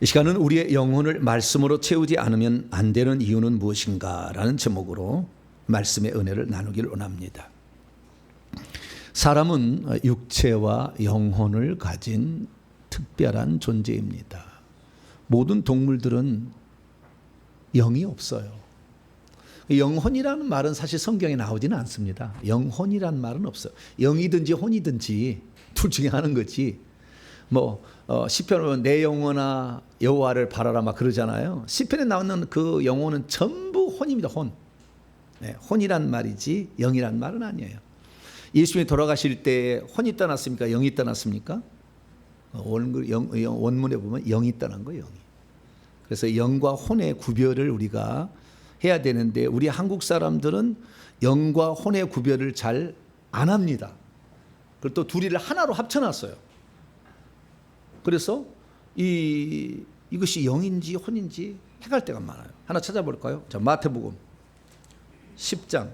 이 시간은 우리의 영혼을 말씀으로 채우지 않으면 안 되는 이유는 무엇인가 라는 제목으로 말씀의 은혜를 나누기를 원합니다. 사람은 육체와 영혼을 가진 특별한 존재입니다. 모든 동물들은 영이 없어요. 영혼이라는 말은 사실 성경에 나오지는 않습니다. 영혼이라는 말은 없어요. 영이든지 혼이든지 둘 중에 하는 거지. 시편에 보면 내 영혼아 여호와를 바라라 막 그러잖아요. 시편에 나오는 그 영혼은 전부 혼입니다. 혼. 네, 혼이란 말이지 영이란 말은 아니에요. 예수님이 돌아가실 때 혼이 떠났습니까? 영이 떠났습니까? 원문에 보면 영이 떠난 거예요. 영이. 그래서 영과 혼의 구별을 우리가 해야 되는데 우리 한국 사람들은 영과 혼의 구별을 잘 안 합니다. 그리고 또 둘이를 하나로 합쳐놨어요. 그래서 이것이 영인지 혼인지 헷갈릴 때가 많아요. 하나 찾아볼까요? 자, 마태복음 10장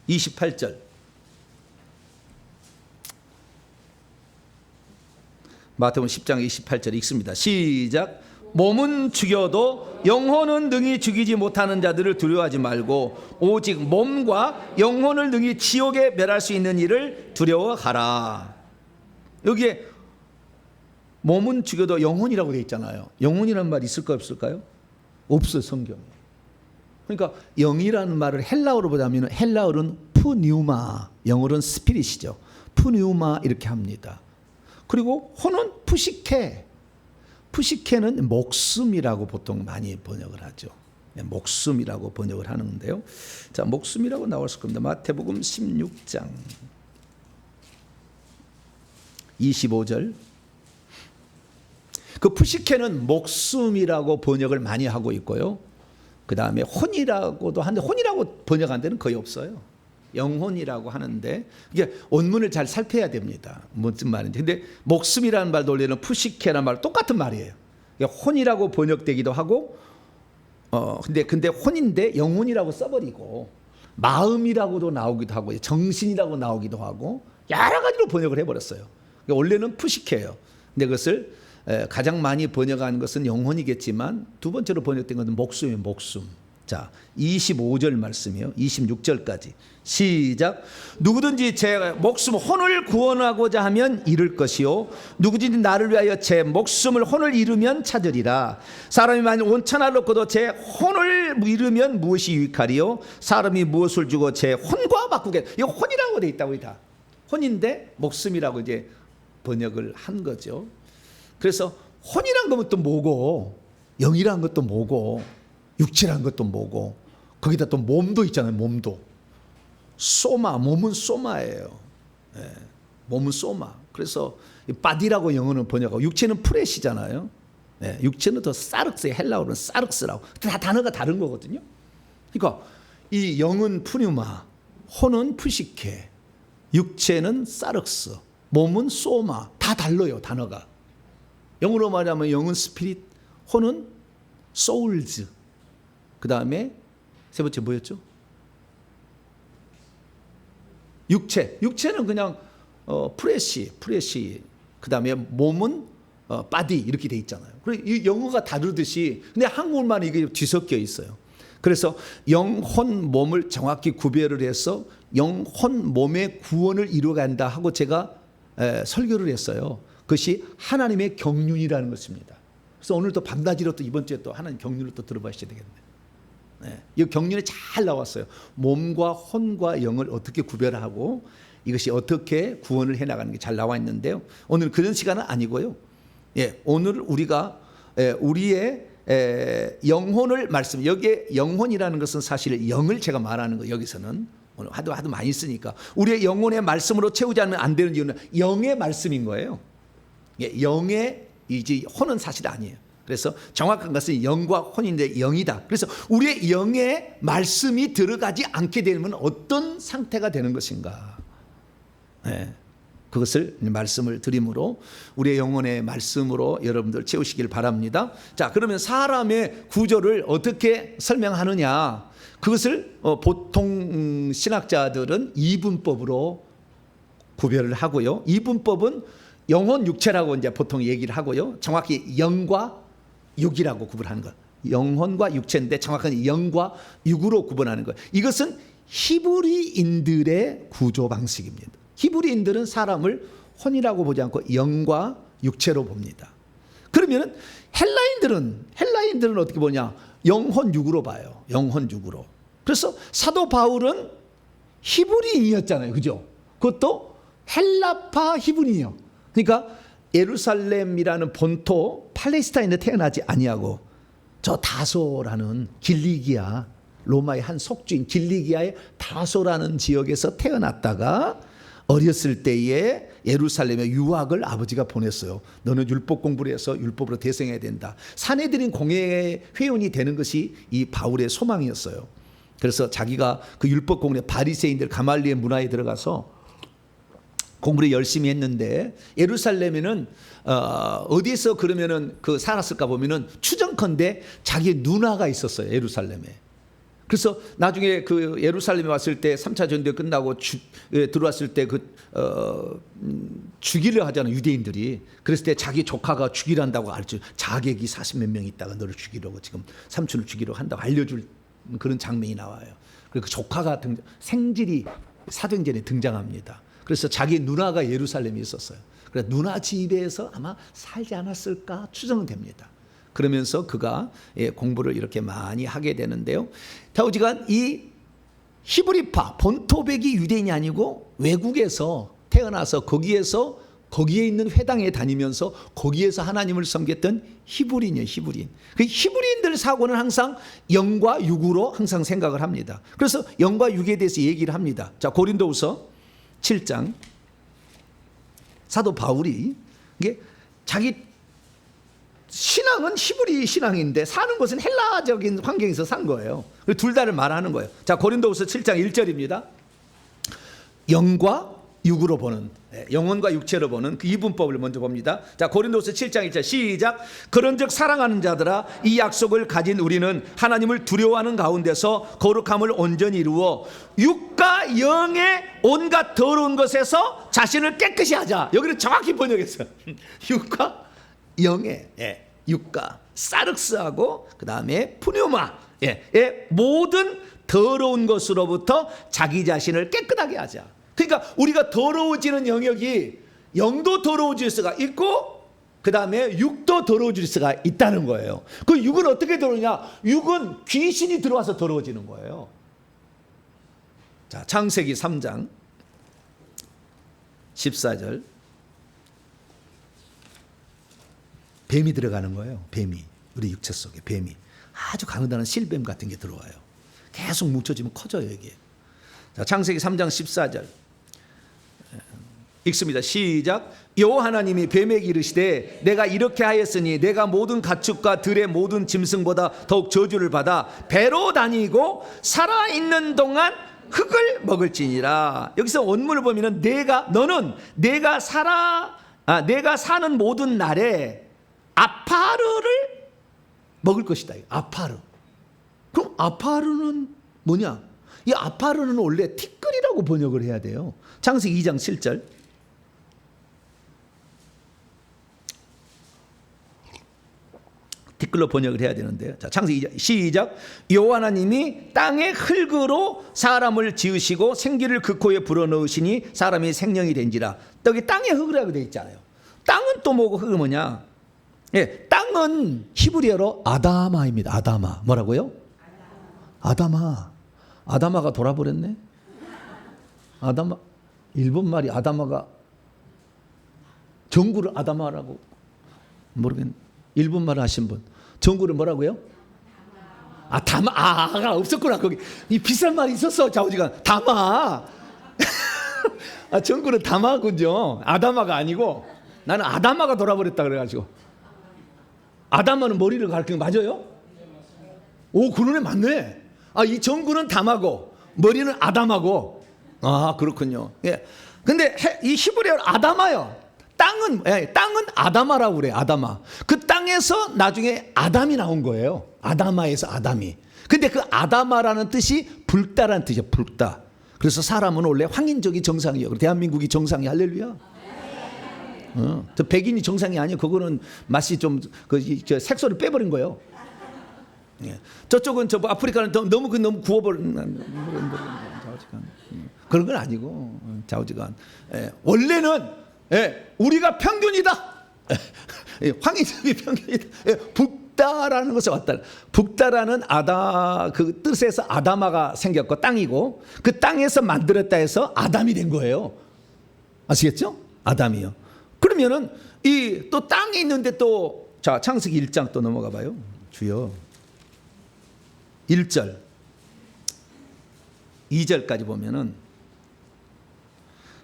28절. 마태복음 10장 28절 읽습니다. 시작. 몸은 죽여도 영혼은 능히 죽이지 못하는 자들을 두려워하지 말고 오직 몸과 영혼을 능히 지옥에 멸할 수 있는 일을 두려워하라. 여기에 몸은 죽여도 영혼이라고 되어 있잖아요. 영혼이라는 말이 있을까요 없을까요? 없어요, 성경에. 그러니까 영이라는 말을 헬라어로 보자면 헬라어는 푸뉴마, 영어로는 스피릿이죠. 푸뉴마 이렇게 합니다. 그리고 혼은 푸시케. 푸시케는 목숨이라고 보통 많이 번역을 하죠. 목숨이라고 번역을 하는데요. 자, 목숨이라고 나왔을 겁니다. 마태복음 16장 25절. 그 푸시케는 목숨이라고 번역을 많이 하고 있고요. 그 다음에 혼이라고도 하는데 혼이라고 번역한 데는 거의 없어요. 영혼이라고 하는데 이게 원문을 잘 살펴야 됩니다. 무슨 말인지. 근데 목숨이라는 말도 원래는 푸시케라는 말 똑같은 말이에요. 혼이라고 번역되기도 하고 근데 혼인데 영혼이라고 써버리고 마음이라고도 나오기도 하고 정신이라고 나오기도 하고 여러 가지로 번역을 해버렸어요. 원래는 푸시케예요. 근데 그것을 가장 많이 번역한 것은 영혼이겠지만 두 번째로 번역된 것은 목숨이에요. 목숨. 자, 25절 말씀이요. 26절까지 시작. 누구든지 제 목숨 혼을 구원하고자 하면 잃을 것이요 누구든지 나를 위하여 제 목숨을 혼을 잃으면 찾으리라. 사람이 만일 온 천하를 얻고도 제 혼을 잃으면 무엇이 유익하리요? 사람이 무엇을 주고 제 혼과 바꾸게. 이거 혼이라고 돼 있다고. 다 혼인데 목숨이라고 이제 번역을 한 거죠. 그래서 혼이란 것은 또 뭐고 영이란 것도 뭐고 육체란 것도 뭐고 거기다 또 몸도 있잖아요. 몸도 소마, 몸은 소마예요. 네, 몸은 소마. 그래서 바디라고 영어는 번역하고 육체는 프레시잖아요. 네, 육체는 더 사륵스예요. 헬라어는 사륵스라고. 다 단어가 다른 거거든요. 그러니까 이 영은 푸뉴마, 혼은 푸시케, 육체는 사륵스, 몸은 소마. 다 달라요, 단어가. 영어로 말하면 영은 스피릿, 혼은 소울즈. 그 다음에 세 번째 뭐였죠? 육체는 그냥 프레시. 그 다음에 몸은 바디 이렇게 돼 있잖아요. 그리고 이 영어가 다르듯이 근데 한국말만 이게 뒤섞여 있어요. 그래서 영혼 몸을 정확히 구별을 해서 영혼 몸의 구원을 이루어간다 하고 제가 설교를 했어요. 그것이 하나님의 경륜이라는 것입니다. 그래서 오늘 또 밤낮이로 또 이번 주에 또 하나님 경륜을 또 들어보셔야 되겠네요. 네, 이 경륜에 잘 나왔어요. 몸과 혼과 영을 어떻게 구별하고 이것이 어떻게 구원을 해나가는 게 잘 나와 있는데요. 오늘 그런 시간은 아니고요. 오늘 우리가 우리의 영혼을 말씀. 여기에 영혼이라는 것은 사실 영을 제가 말하는 거. 여기서는 오늘 하도 많이 쓰니까 우리의 영혼의 말씀으로 채우지 않으면 안 되는 이유는 영의 말씀인 거예요. 영의 이제 혼은 사실 아니에요. 그래서 정확한 것은 영과 혼인데 영이다. 그래서 우리의 영에 말씀이 들어가지 않게 되면 어떤 상태가 되는 것인가. 그것을 말씀을 드림으로 우리의 영혼의 말씀으로 여러분들 채우시길 바랍니다. 자, 그러면 사람의 구조를 어떻게 설명하느냐. 그것을 보통 신학자들은 이분법으로 구별을 하고요. 이분법은 영혼 육체라고 이제 보통 얘기를 하고요. 정확히 영과 육이라고 구분하는 것. 영혼과 육체인데 정확한 영과 육으로 구분하는 것. 이것은 히브리인들의 구조 방식입니다. 히브리인들은 사람을 혼이라고 보지 않고 영과 육체로 봅니다. 그러면 헬라인들은 어떻게 보냐? 영혼 육으로 봐요. 영혼 육으로. 그래서 사도 바울은 히브리인이었잖아요. 그죠? 그것도 헬라파 히브리인이요. 그러니까 예루살렘이라는 본토 팔레스타인에 태어나지 아니하고 저 다소라는 길리기아, 로마의 한 속주인 길리기아의 다소라는 지역에서 태어났다가 어렸을 때에 예루살렘에 유학을 아버지가 보냈어요. 너는 율법 공부를 해서 율법으로 대성해야 된다. 사내들인 공회의 회원이 되는 것이 이 바울의 소망이었어요. 그래서 자기가 그 율법 공회 바리새인들 가말리엘 문화에 들어가서 공부를 열심히 했는데 예루살렘에는 어디에서 그러면은 그 살았을까 보면은 추정컨대 자기 누나가 있었어요. 예루살렘에. 그래서 나중에 그 예루살렘에 왔을 때 3차 전쟁 끝나고 들어왔을 때 죽이려 하잖아요. 유대인들이. 그랬을 때 자기 조카가 죽이려 한다고 알죠. 자객이 40몇 명 있다가 너를 죽이려고 지금 삼촌을 죽이려고 한다고 알려줄 그런 장면이 나와요. 그리고 그 조카가 생질이 사도행전에 등장합니다. 그래서 자기 누나가 예루살렘에 있었어요. 그래서 누나 집에서 아마 살지 않았을까 추정은 됩니다. 그러면서 그가 공부를 이렇게 많이 하게 되는데요. 다우지간 이 히브리파 본토백이 유대인이 아니고 외국에서 태어나서 거기에 있는 회당에 다니면서 거기에서 하나님을 섬겼던 히브리인이에요. 히브리인. 그 히브리인들 사고는 항상 영과 육으로 항상 생각을 합니다. 그래서 영과 육에 대해서 얘기를 합니다. 자, 고린도후서 7장 사도 바울이 이게 자기 신앙은 히브리 신앙인데 사는 것은 헬라적인 환경에서 산 거예요. 둘 다를 말하는 거예요. 자, 고린도후서 7장 1절입니다. 영과 육으로 보는, 영혼과 육체로 보는 그 이분법을 먼저 봅니다. 자, 고린도후서 7장 1절 시작. 그런즉 사랑하는 자들아, 이 약속을 가진 우리는 하나님을 두려워하는 가운데서 거룩함을 온전히 이루어 육과 영의 온갖 더러운 것에서 자신을 깨끗이 하자. 여기는 정확히 번역했어요. 육과 영의 육과 사륵스하고 그 다음에 푸뉴마 모든 더러운 것으로부터 자기 자신을 깨끗하게 하자. 그러니까 우리가 더러워지는 영역이 영도 더러워질 수가 있고 그 다음에 육도 더러워질 수가 있다는 거예요. 그 육은 어떻게 더러우냐? 육은 귀신이 들어와서 더러워지는 거예요. 자, 창세기 3장 14절 뱀이 들어가는 거예요. 뱀이. 우리 육체 속에 뱀이. 아주 강하다는 실뱀 같은 게 들어와요. 계속 뭉쳐지면 커져요, 이게. 자, 창세기 3장 14절. 읽습니다. 시작. 여호와 하나님이 뱀에게 이르시되 내가 이렇게 하였으니 내가 모든 가축과 들의 모든 짐승보다 더욱 저주를 받아 배로 다니고 살아있는 동안 흙을 먹을지니라. 여기서 원문을 보면은 너는 내가 사는 모든 날에 아파르를 먹을 것이다. 아파르. 그럼 아파르는 뭐냐? 이 아파르는 원래 티끌이라고 번역을 해야 돼요. 창세기 2장 7절. 티끌로 번역을 해야 되는데요. 자, 창세기 2장 시작. 여호와 하나님이 땅의 흙으로 사람을 지으시고 생기를 그 코에 불어넣으시니 사람이 생명이 된지라. 여기 땅의 흙이라고 되어 있잖아요. 땅은 또 뭐고 흙은 뭐냐? 땅은 히브리어로 아다마입니다. 아다마. 뭐라고요? 아다마가 돌아버렸네. 아다마. 일본 말이 아다마가 정구를 아다마라고 모르겠네. 일본 말 하신 분. 정구를 뭐라고요? 다마가 없었구나. 거기 이 비싼 말이 있었어. 좌우지간 다마. 정구는 다마군요. 아다마가 아니고 나는 아다마가 돌아버렸다 그래가지고. 아다마는 머리를 가리키는 거 맞아요? 오, 그러네. 맞네. 이 정구는 다마고 머리는 아담하고. 그렇군요. 예. 근데 이 히브리어 아다마요. 땅은 아다마라고 그래요. 아다마. 그 땅에서 나중에 아담이 나온 거예요. 아다마에서 아담이. 근데 그 아다마라는 뜻이 붉다라는 뜻이에요. 붉다. 그래서 사람은 원래 황인적이 정상이에요. 대한민국이 정상이 할렐루야. 저 백인이 정상이 아니에요. 그거는 맛이 좀 저 색소를 빼버린 거예요. 예. 저쪽은 저 아프리카는 너무 구워버린 좌우지간. 그런 건 아니고 좌우지간. 예. 원래는 우리가 평균이다. 황희점이 평균이다. 북다라는 것에 왔다. 북다라는 그 뜻에서 아담아가 생겼고 땅이고 그 땅에서 만들었다 해서 아담이 된 거예요. 아시겠죠? 아담이요. 그러면은 이 또 땅에 있는데 또 자 창세기 1장 또 넘어가 봐요. 주여. 1절 2절까지 보면은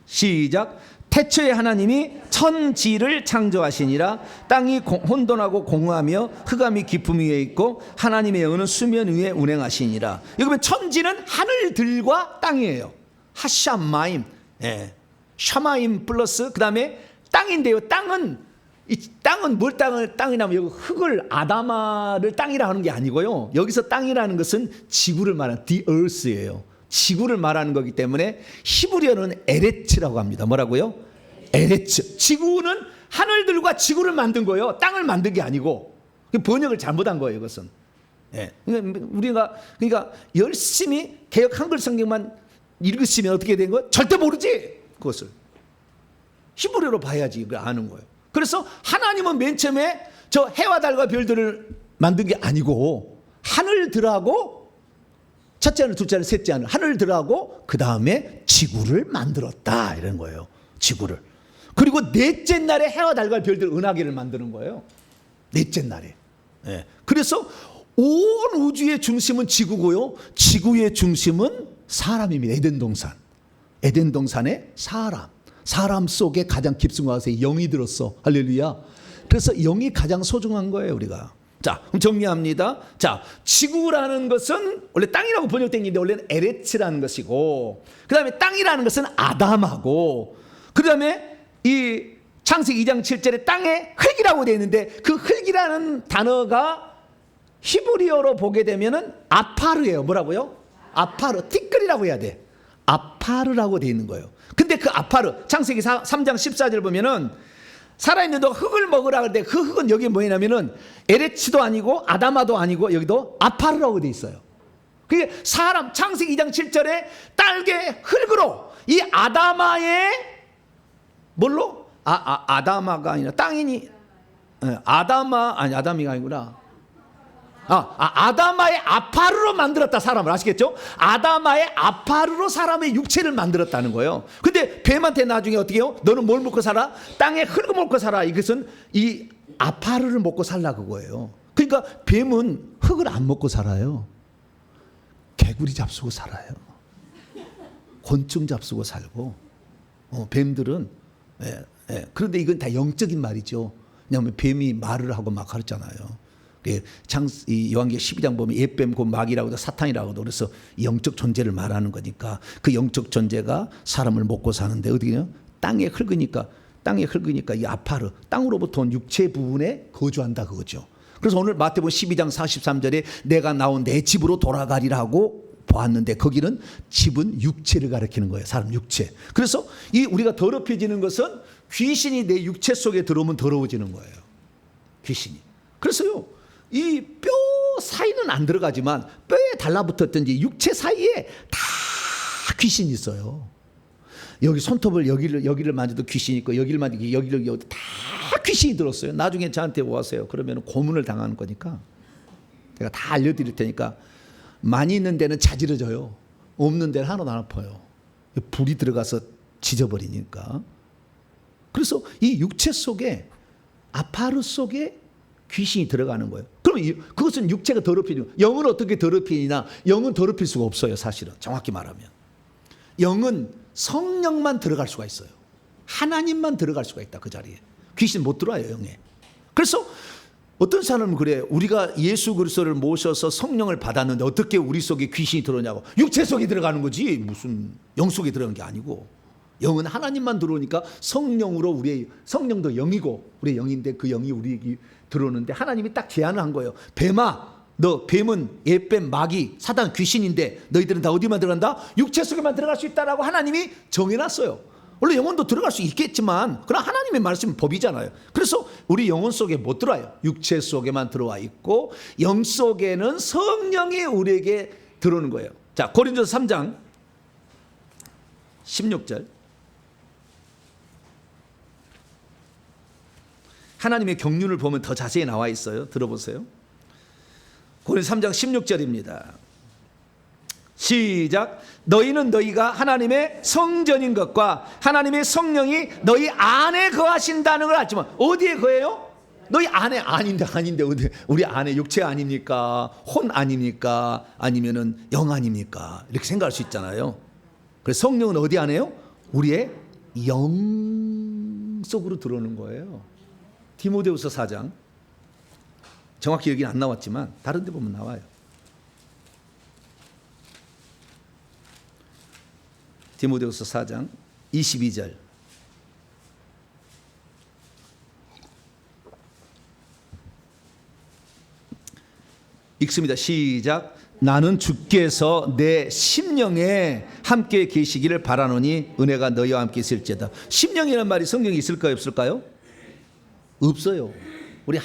시작. 태초에 하나님이 천지를 창조하시니라. 땅이 혼돈하고 공허하며 흑암이 깊음 위에 있고 하나님의 영은 수면 위에 운행하시니라. 여기 보면 천지는 하늘들과 땅이에요. 하샤마임, 샤마임 플러스 그 다음에 땅인데요. 땅은 뭘 땅이냐면 여기 흙을 아담아를 땅이라 하는 게 아니고요. 여기서 땅이라는 것은 지구를 말하는 the earth예요. 지구를 말하는 거기 때문에 히브리어는 에레츠라고 합니다. 뭐라고요? 에레츠. 지구는 하늘들과 지구를 만든 거예요. 땅을 만든 게 아니고. 번역을 잘못한 거예요. 이것은. 우리가 그러니까 열심히 개역 한글 성경만 읽으시면 어떻게 된 거예요? 절대 모르지. 그것을 히브리어로 봐야지 아는 거예요. 그래서 하나님은 맨 처음에 저 해와 달과 별들을 만든 게 아니고 하늘들하고 첫째 하늘, 둘째 하늘, 셋째 하늘, 하늘들하고 그 다음에 지구를 만들었다 이런 거예요. 지구를. 그리고 넷째 날에 해와 달과 별들 은하계를 만드는 거예요. 넷째 날에. 그래서 온 우주의 중심은 지구고요. 지구의 중심은 사람입니다. 에덴 동산. 에덴 동산에 사람 속에 가장 깊은 곳에 영이 들었어. 할렐루야. 그래서 영이 가장 소중한 거예요, 우리가. 자, 그럼 정리합니다. 자, 지구라는 것은 원래 땅이라고 번역된 게 원래는 에레츠라는 것이고, 그 다음에 땅이라는 것은 아담하고, 그 다음에 이 창세기 2장 7절에 땅에 흙이라고 되어 있는데 그 흙이라는 단어가 히브리어로 보게 되면은 아파르예요. 뭐라고요? 아파르. 티끌이라고 해야 돼. 아파르라고 되어 있는 거예요. 근데 그 아파르, 창세기 3장 14절 보면은 살아있는 너 흙을 먹으라 그러는데 그 흙은 여기 뭐냐면은 에레츠도 아니고 아담아도 아니고 여기도 아파르라고 돼 있어요. 그게 사람 창세기 2장 7절에 딸게 흙으로 이 아담아의 뭘로? 아담아가 아니라 땅이니 아담이가 아니구나. 아담아의 아파르로 만들었다 사람을. 아시겠죠? 아담아의 아파르로 사람의 육체를 만들었다는 거예요. 근데 뱀한테 나중에 어떻게 해요? 너는 뭘 먹고 살아? 땅에 흙을 먹고 살아. 이것은 이 아파르를 먹고 살라 그거예요. 그러니까 뱀은 흙을 안 먹고 살아요. 개구리 잡수고 살아요. 곤충 잡수고 살고. 뱀들은 그런데 이건 다 영적인 말이죠. 왜냐하면 뱀이 말을 하고 막 가르잖아요. 요한계시록 12장 보면 옛뱀 곧 마귀라고도 사탄이라고도 그래서 영적 존재를 말하는 거니까 그 영적 존재가 사람을 먹고 사는데 어디냐? 땅에 흙으니까 이 아파르 땅으로부터 온 육체 부분에 거주한다 그거죠. 그래서 오늘 마태복음 12장 43절에 내가 나온 내 집으로 돌아가리라고 보았는데 거기는 집은 육체를 가리키는 거예요. 사람 육체. 그래서 이 우리가 더럽혀지는 것은 귀신이 내 육체 속에 들어오면 더러워지는 거예요. 귀신이. 그래서요. 이 뼈 사이는 안 들어가지만 뼈에 달라붙었든지 육체 사이에 다 귀신이 있어요. 여기 손톱을 여기를 만져도 귀신이 있고 여기를 만지고 여기를 다 귀신이 들었어요. 나중에 저한테 오세요. 그러면 고문을 당하는 거니까 제가 다 알려드릴 테니까 많이 있는 데는 자지러져요. 없는 데는 하나도 안 아파요. 불이 들어가서 지져버리니까. 그래서 이 육체 속에 아파르 속에 귀신이 들어가는 거예요. 그럼 그것은 육체가 더럽히죠. 영은 어떻게 더럽히냐? 영은 더럽힐 수가 없어요. 사실은 정확히 말하면 영은 성령만 들어갈 수가 있어요. 하나님만 들어갈 수가 있다. 그 자리에 귀신 못 들어와요. 영에. 그래서 어떤 사람은 그래. 우리가 예수 그리스도를 모셔서 성령을 받았는데 어떻게 우리 속에 귀신이 들어오냐고. 육체 속에 들어가는 거지 무슨 영 속에 들어가는 게 아니고. 영은 하나님만 들어오니까 성령으로 우리의 성령도 영이고 우리의 영인데 그 영이 우리에게 들어오는데 하나님이 딱 제안을 한 거예요. 뱀아, 너 뱀은 옛뱀 마귀 사단 귀신인데 너희들은 다 어디만 들어간다? 육체 속에만 들어갈 수 있다라고 하나님이 정해놨어요. 원래 영혼도 들어갈 수 있겠지만 그러나 하나님의 말씀은 법이잖아요. 그래서 우리 영혼 속에 못 들어와요. 육체 속에만 들어와 있고 영 속에는 성령이 우리에게 들어오는 거예요. 자, 고린도서 3장 16절. 하나님의 경륜을 보면 더 자세히 나와 있어요. 들어보세요. 고린도서 3장 16절입니다. 시작. 너희는 너희가 하나님의 성전인 것과 하나님의 성령이 너희 안에 거하신다는 걸 알지만 어디에 거해요? 너희 안에. 아닌데 어디? 우리 안에 육체 아닙니까? 혼 아닙니까? 아니면은 영 아닙니까? 이렇게 생각할 수 있잖아요. 그래서 성령은 어디 안에요? 우리의 영 속으로 들어오는 거예요. 디모데후서 4장. 정확히 여기는 안 나왔지만 다른 데 보면 나와요. 디모데후서 4장 22절. 읽습니다. 시작. 나는 주께서 내 심령에 함께 계시기를 바라노니 은혜가 너희와 함께 있을지어다. 심령이라는 말이 성경에 있을까요, 없을까요? 없어요. 우리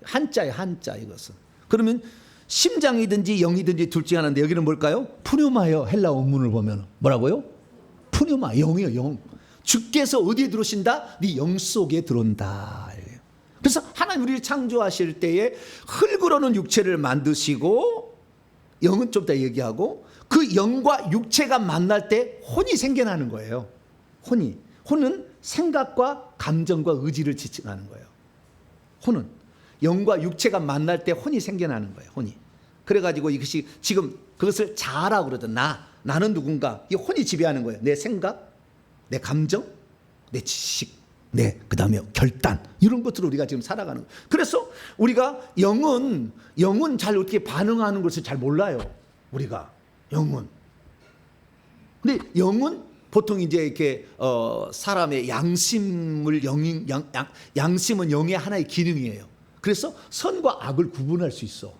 한자예요, 한자 이것은. 그러면 심장이든지 영이든지 둘 중에 하나인데 여기는 뭘까요? 푸뉴마예요. 헬라 원문을 보면 뭐라고요? 푸뉴마, 영이요, 영. 주께서 어디에 들어오신다? 네 영 속에 들어온다. 그래서 하나님 우리를 창조하실 때에 흙으로는 육체를 만드시고, 영은 좀 이따 얘기하고, 그 영과 육체가 만날 때 혼이 생겨나는 거예요. 혼은 생각과 감정과 의지를 지칭하는 거예요. 혼은 영과 육체가 만날 때 혼이 생겨나는 거예요. 혼이. 그래가지고 이것이 지금 그것을 자라고 그러던 나는 누군가, 이 혼이 지배하는 거예요. 내 생각, 내 감정, 내 지식, 그 다음에 결단, 이런 것들로 우리가 지금 살아가는 거예요. 그래서 우리가 영은 잘 어떻게 반응하는 것을 잘 몰라요. 우리가 영은. 근데 영은 보통 이제 이렇게 사람의 양심은 영의 하나의 기능이에요. 그래서 선과 악을 구분할 수 있어.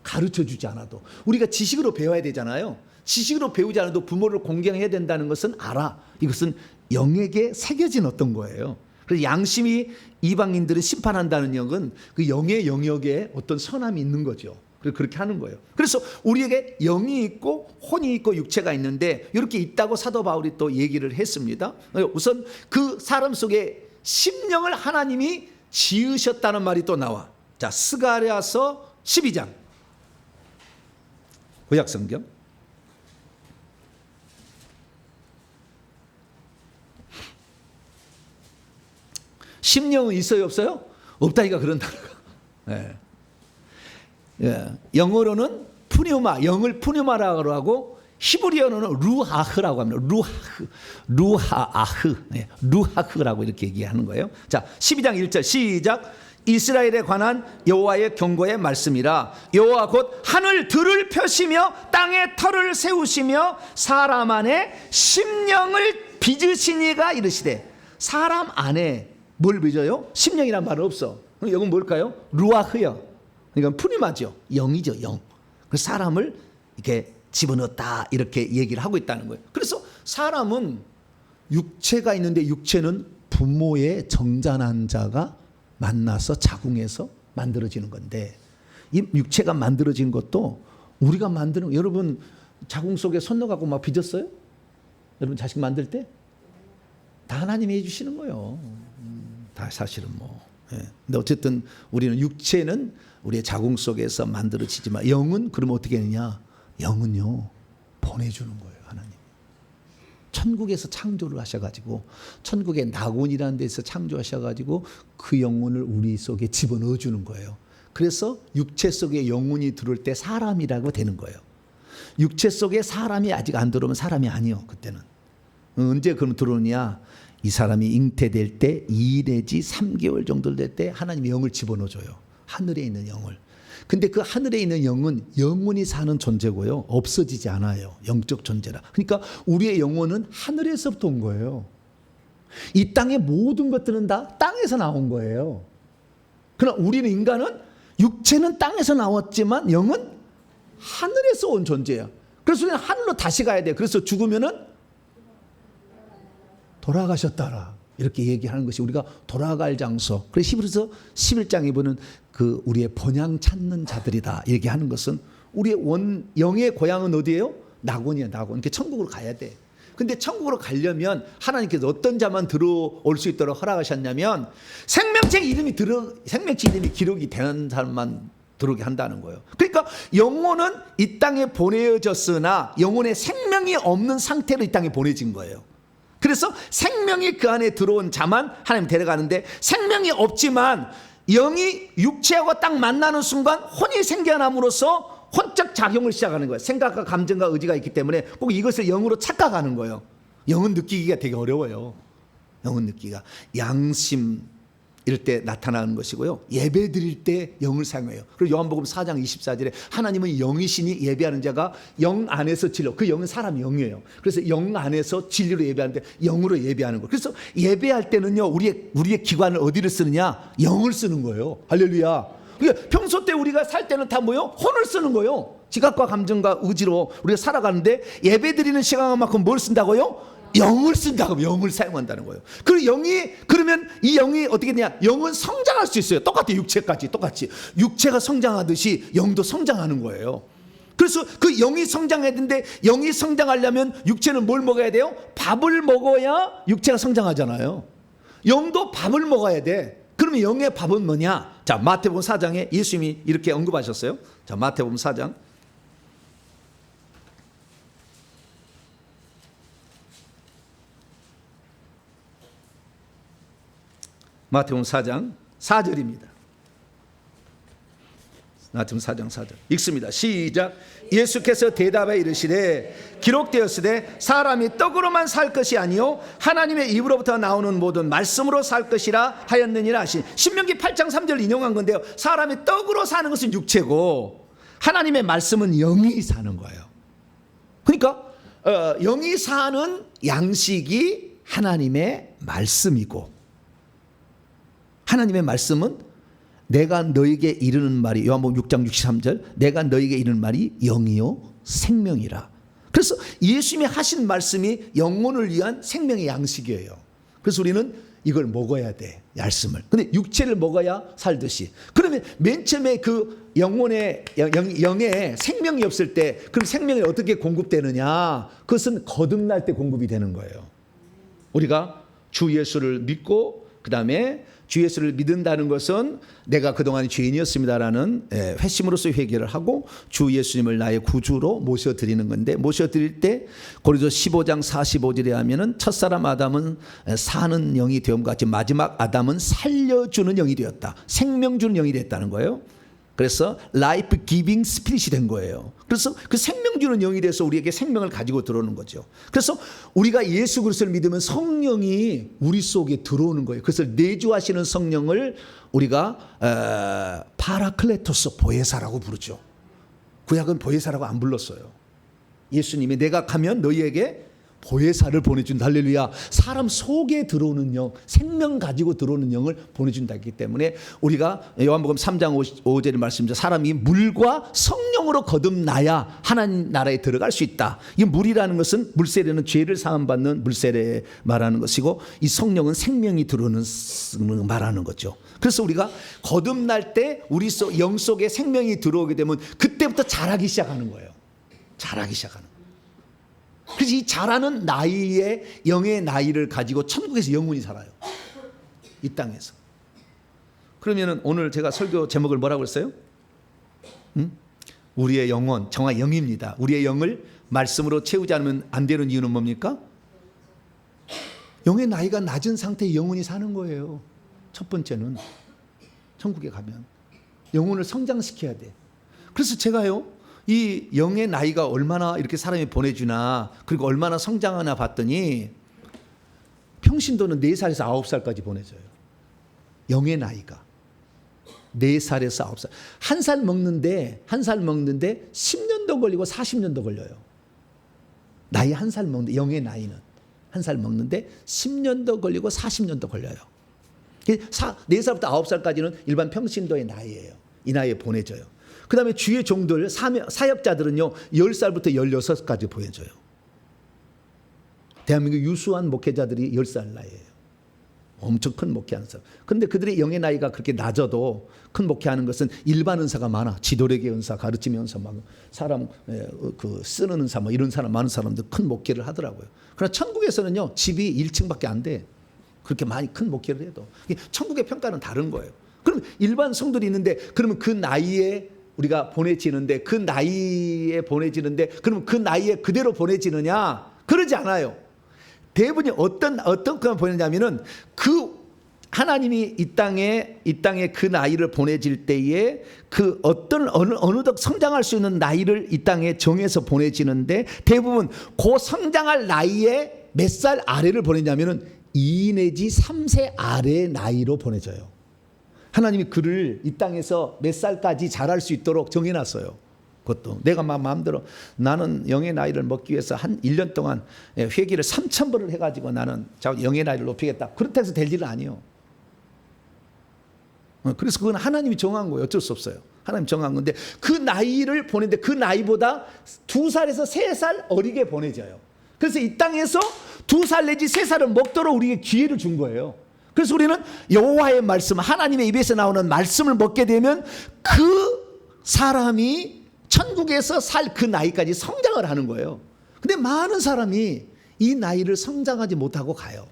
가르쳐 주지 않아도. 우리가 지식으로 배워야 되잖아요. 지식으로 배우지 않아도 부모를 공경해야 된다는 것은 알아. 이것은 영에게 새겨진 어떤 거예요. 그래서 양심이 이방인들을 심판한다는 영은 그 영의 영역에 어떤 선함이 있는 거죠. 그래서 그렇게 하는 거예요. 그래서 우리에게 영이 있고 혼이 있고 육체가 있는데 이렇게 있다고 사도 바울이 또 얘기를 했습니다. 우선 그 사람 속에 심령을 하나님이 지으셨다는 말이 또 나와. 자, 스가랴서 12장. 구약성경. 심령은 있어요, 없어요? 없다니까 그런다는 거. 예. 영어로는 푸뉴마, 영을 푸뉴마라고 하고 히브리어로는 루하흐라고 합니다. 루하흐라고 이렇게 얘기하는 거예요. 자, 12장 1절 시작. 이스라엘에 관한 여호와의 경고의 말씀이라. 여호와 곧 하늘 들을 펴시며 땅에 터를 세우시며 사람 안에 심령을 빚으시니가 이르시되. 사람 안에 뭘 빚어요? 심령이란 말은 없어. 그럼 이건 뭘까요? 루아흐요. 그러니까 푸니마죠. 영이죠, 영. 그래서 사람을 이렇게 집어넣었다 이렇게 얘기를 하고 있다는 거예요. 그래서 사람은 육체가 있는데 육체는 부모의 정잔한 자가 만나서 자궁에서 만들어지는 건데, 이 육체가 만들어진 것도 우리가 만드는. 여러분 자궁 속에 손 넣어갖고 막 빚었어요? 여러분 자식 만들 때? 다 하나님이 해주시는 거예요. 다 사실은 뭐. 근데 어쨌든 우리는 육체는 우리의 자궁 속에서 만들어지지만 영은 그러면 어떻게 되느냐? 영은요 보내주는 거예요. 하나님. 천국에서 창조를 하셔가지고, 천국의 낙원이라는 데서 창조하셔가지고 그 영혼을 우리 속에 집어넣어 주는 거예요. 그래서 육체 속에 영혼이 들어올 때 사람이라고 되는 거예요. 육체 속에 사람이 아직 안 들어오면 사람이 아니요. 그때는. 언제 그럼 들어오냐? 이 사람이 잉태될 때 2 내지 3개월 정도 될 때 하나님이 영을 집어넣어줘요. 하늘에 있는 영을. 근데 그 하늘에 있는 영은 영원히 사는 존재고요. 없어지지 않아요. 영적 존재라. 그러니까 우리의 영혼은 하늘에서부터 온 거예요. 이 땅의 모든 것들은 다 땅에서 나온 거예요. 그러나 우리는 인간은 육체는 땅에서 나왔지만 영은 하늘에서 온 존재야. 그래서 우리는 하늘로 다시 가야 돼. 그래서 죽으면은 돌아가셨다라 이렇게 얘기하는 것이 우리가 돌아갈 장소. 그래서 히브리서 11장에 보는 그 우리의 본향 찾는 자들이다 얘기하는 것은 우리의 영의 고향은 어디예요? 낙원이야, 낙원. 이렇게 천국으로 가야 돼. 근데 천국으로 가려면 하나님께서 어떤 자만 들어올 수 있도록 허락하셨냐면 생명체 이름이 기록이 되는 사람만 들어오게 한다는 거예요. 그러니까 영혼은 이 땅에 보내졌으나 영혼의 생명이 없는 상태로 이 땅에 보내진 거예요. 그래서 생명이 그 안에 들어온 자만 하나님 데려가는데 생명이 없지만 영이 육체하고 딱 만나는 순간 혼이 생겨남으로써 혼적 작용을 시작하는 거예요. 생각과 감정과 의지가 있기 때문에 꼭 이것을 영으로 착각하는 거예요. 영은 느끼기가 되게 어려워요. 영은 느끼기가 양심일 때 나타나는 것이고요. 예배 드릴 때 영을 사용해요. 그리고 요한복음 4장 24절에 하나님은 영이시니 예배하는 자가 영 안에서 진리로, 그 영은 사람 영이에요. 그래서 영 안에서 진리로 예배하는데 영으로 예배하는 거예요. 그래서 예배할 때는요, 우리의 기관을 어디를 쓰느냐? 영을 쓰는 거예요. 할렐루야. 평소 때 우리가 살 때는 다 뭐요? 혼을 쓰는 거예요. 지각과 감정과 의지로 우리가 살아가는데 예배 드리는 시간만큼 뭘 쓴다고요? 영을 쓴다고. 영을 사용한다는 거예요. 그러면 이 영이 어떻게 되냐? 영은 성장할 수 있어요. 똑같아요. 육체까지 똑같이. 육체가 성장하듯이 영도 성장하는 거예요. 그래서 그 영이 성장해야 되는데 영이 성장하려면 육체는 뭘 먹어야 돼요? 밥을 먹어야 육체가 성장하잖아요. 영도 밥을 먹어야 돼. 그러면 영의 밥은 뭐냐? 자, 마태복음 4장에 예수님이 이렇게 언급하셨어요. 자, 마태복음 4장. 마태복음 4장 4절입니다. 마태복음 4장 4절 읽습니다. 시작. 예수께서 대답하여 이르시되 기록되었으되 사람이 떡으로만 살 것이 아니요 하나님의 입으로부터 나오는 모든 말씀으로 살 것이라 하였느니라 하신. 신명기 8장 3절 인용한 건데요, 사람이 떡으로 사는 것은 육체고 하나님의 말씀은 영이 사는 거예요. 그러니까 영이 사는 양식이 하나님의 말씀이고, 하나님의 말씀은 내가 너에게 이르는 말이, 요한복음 6장 63절, 내가 너에게 이르는 말이 영이요 생명이라. 그래서 예수님이 하신 말씀이 영혼을 위한 생명의 양식이에요. 그래서 우리는 이걸 먹어야 돼, 말씀을. 근데 육체를 먹어야 살듯이. 그러면 맨 처음에 그 영혼의 영에 생명이 없을 때 그럼 생명이 어떻게 공급되느냐? 그것은 거듭날 때 공급이 되는 거예요. 우리가 주 예수를 믿고 그 다음에 주 예수를 믿는다는 것은 내가 그동안 죄인이었습니다라는 회심으로서 회개를 하고 주 예수님을 나의 구주로 모셔드리는 건데, 모셔드릴 때 고린도서 15장 45절에 하면은 첫사람 아담은 사는 영이 되음과 같이 마지막 아담은 살려주는 영이 되었다. 생명 주는 영이 됐다는 거예요. 그래서 라이프 기빙 스피릿이 된 거예요. 그래서 그 생명 주는 영이 돼서 우리에게 생명을 가지고 들어오는 거죠. 그래서 우리가 예수 그리스도를 믿으면 성령이 우리 속에 들어오는 거예요. 그래서 내주하시는 성령을 우리가 파라클레토스 보혜사라고 부르죠. 구약은 보혜사라고 안 불렀어요. 예수님이 내가 가면 너희에게 보혜사를 보내준다. 할렐루야. 사람 속에 들어오는 영, 생명 가지고 들어오는 영을 보내준다 했기 때문에 우리가 요한복음 3장 5절의 말씀이죠. 사람이 물과 성령으로 거듭나야 하나님 나라에 들어갈 수 있다. 이 물이라는 것은, 물세례는 죄를 사함받는 물세례 말하는 것이고, 이 성령은 생명이 들어오는 말하는 거죠. 그래서 우리가 거듭날 때 우리 영 속에 생명이 들어오게 되면 그때부터 자라기 시작하는 거예요. 자라기 시작하는 거예요. 그래서 이 자라는 나이에 영의 나이를 가지고 천국에서 영원히 살아요. 이 땅에서. 그러면 오늘 제가 설교 제목을 뭐라고 했어요? 우리의 영혼, 정확히 영입니다. 우리의 영을 말씀으로 채우지 않으면 안 되는 이유는 뭡니까? 영의 나이가 낮은 상태에 영원히 사는 거예요. 첫 번째는 천국에 가면 영혼을 성장시켜야 돼. 그래서 제가요, 이 영의 나이가 얼마나 이렇게 사람이 보내주나, 그리고 얼마나 성장하나 봤더니 평신도는 4살에서 9살까지 보내줘요. 영의 나이가 4살에서 9살. 한 살 먹는데 10년도 걸리고 40년도 걸려요. 나이 한 살 먹는데, 영의 나이는 한 살 먹는데 10년도 걸리고 40년도 걸려요. 4살부터 9살까지는 일반 평신도의 나이예요. 이 나이에 보내줘요. 그 다음에 주의 종들, 사역자들은요 10살부터 16까지 보여줘요. 대한민국 유수한 목회자들이 10살 나이에요. 엄청 큰 목회하는 사람. 그런데 그들의 영의 나이가 그렇게 낮아도 큰 목회하는 것은 일반 은사가 많아. 지도력의 은사, 가르침의 은사, 막 사람 그 쓰는 은사, 뭐 이런 사람 많은 사람들 큰 목회를 하더라고요. 그러나 천국에서는요 집이 1층밖에 안 돼. 그렇게 많이 큰 목회를 해도 천국의 평가는 다른 거예요. 그럼 일반 성들이 있는데 그러면 그 나이에 우리가 보내지는데 그 나이에 보내지는데 그러면 그 나이에 그대로 보내지느냐? 그러지 않아요. 대부분이 어떤 걸 보내냐면은 그 하나님이 이 땅에 그 나이를 보내질 때에 그 어느덧 성장할 수 있는 나이를 이 땅에 정해서 보내지는데 대부분 그 성장할 나이에 몇 살 아래를 보내냐면은 2 내지 3세 아래의 나이로 보내져요. 하나님이 그를 이 땅에서 몇 살까지 자랄 수 있도록 정해놨어요. 그것도 내가 마음대로 나는 영의 나이를 먹기 위해서 한 1년 동안 회개를 3,000번을 해가지고 나는 영의 나이를 높이겠다. 그렇다고 해서 될 일은 아니에요. 그래서 그건 하나님이 정한 거예요. 어쩔 수 없어요. 하나님 정한 건데 그 나이를 보내는데 그 나이보다 2살에서 3살 어리게 보내져요. 그래서 이 땅에서 2살 내지 3살을 먹도록 우리에게 기회를 준 거예요. 그래서 우리는 여호와의 말씀, 하나님의 입에서 나오는 말씀을 먹게 되면 그 사람이 천국에서 살 그 나이까지 성장을 하는 거예요. 근데 많은 사람이 이 나이를 성장하지 못하고 가요.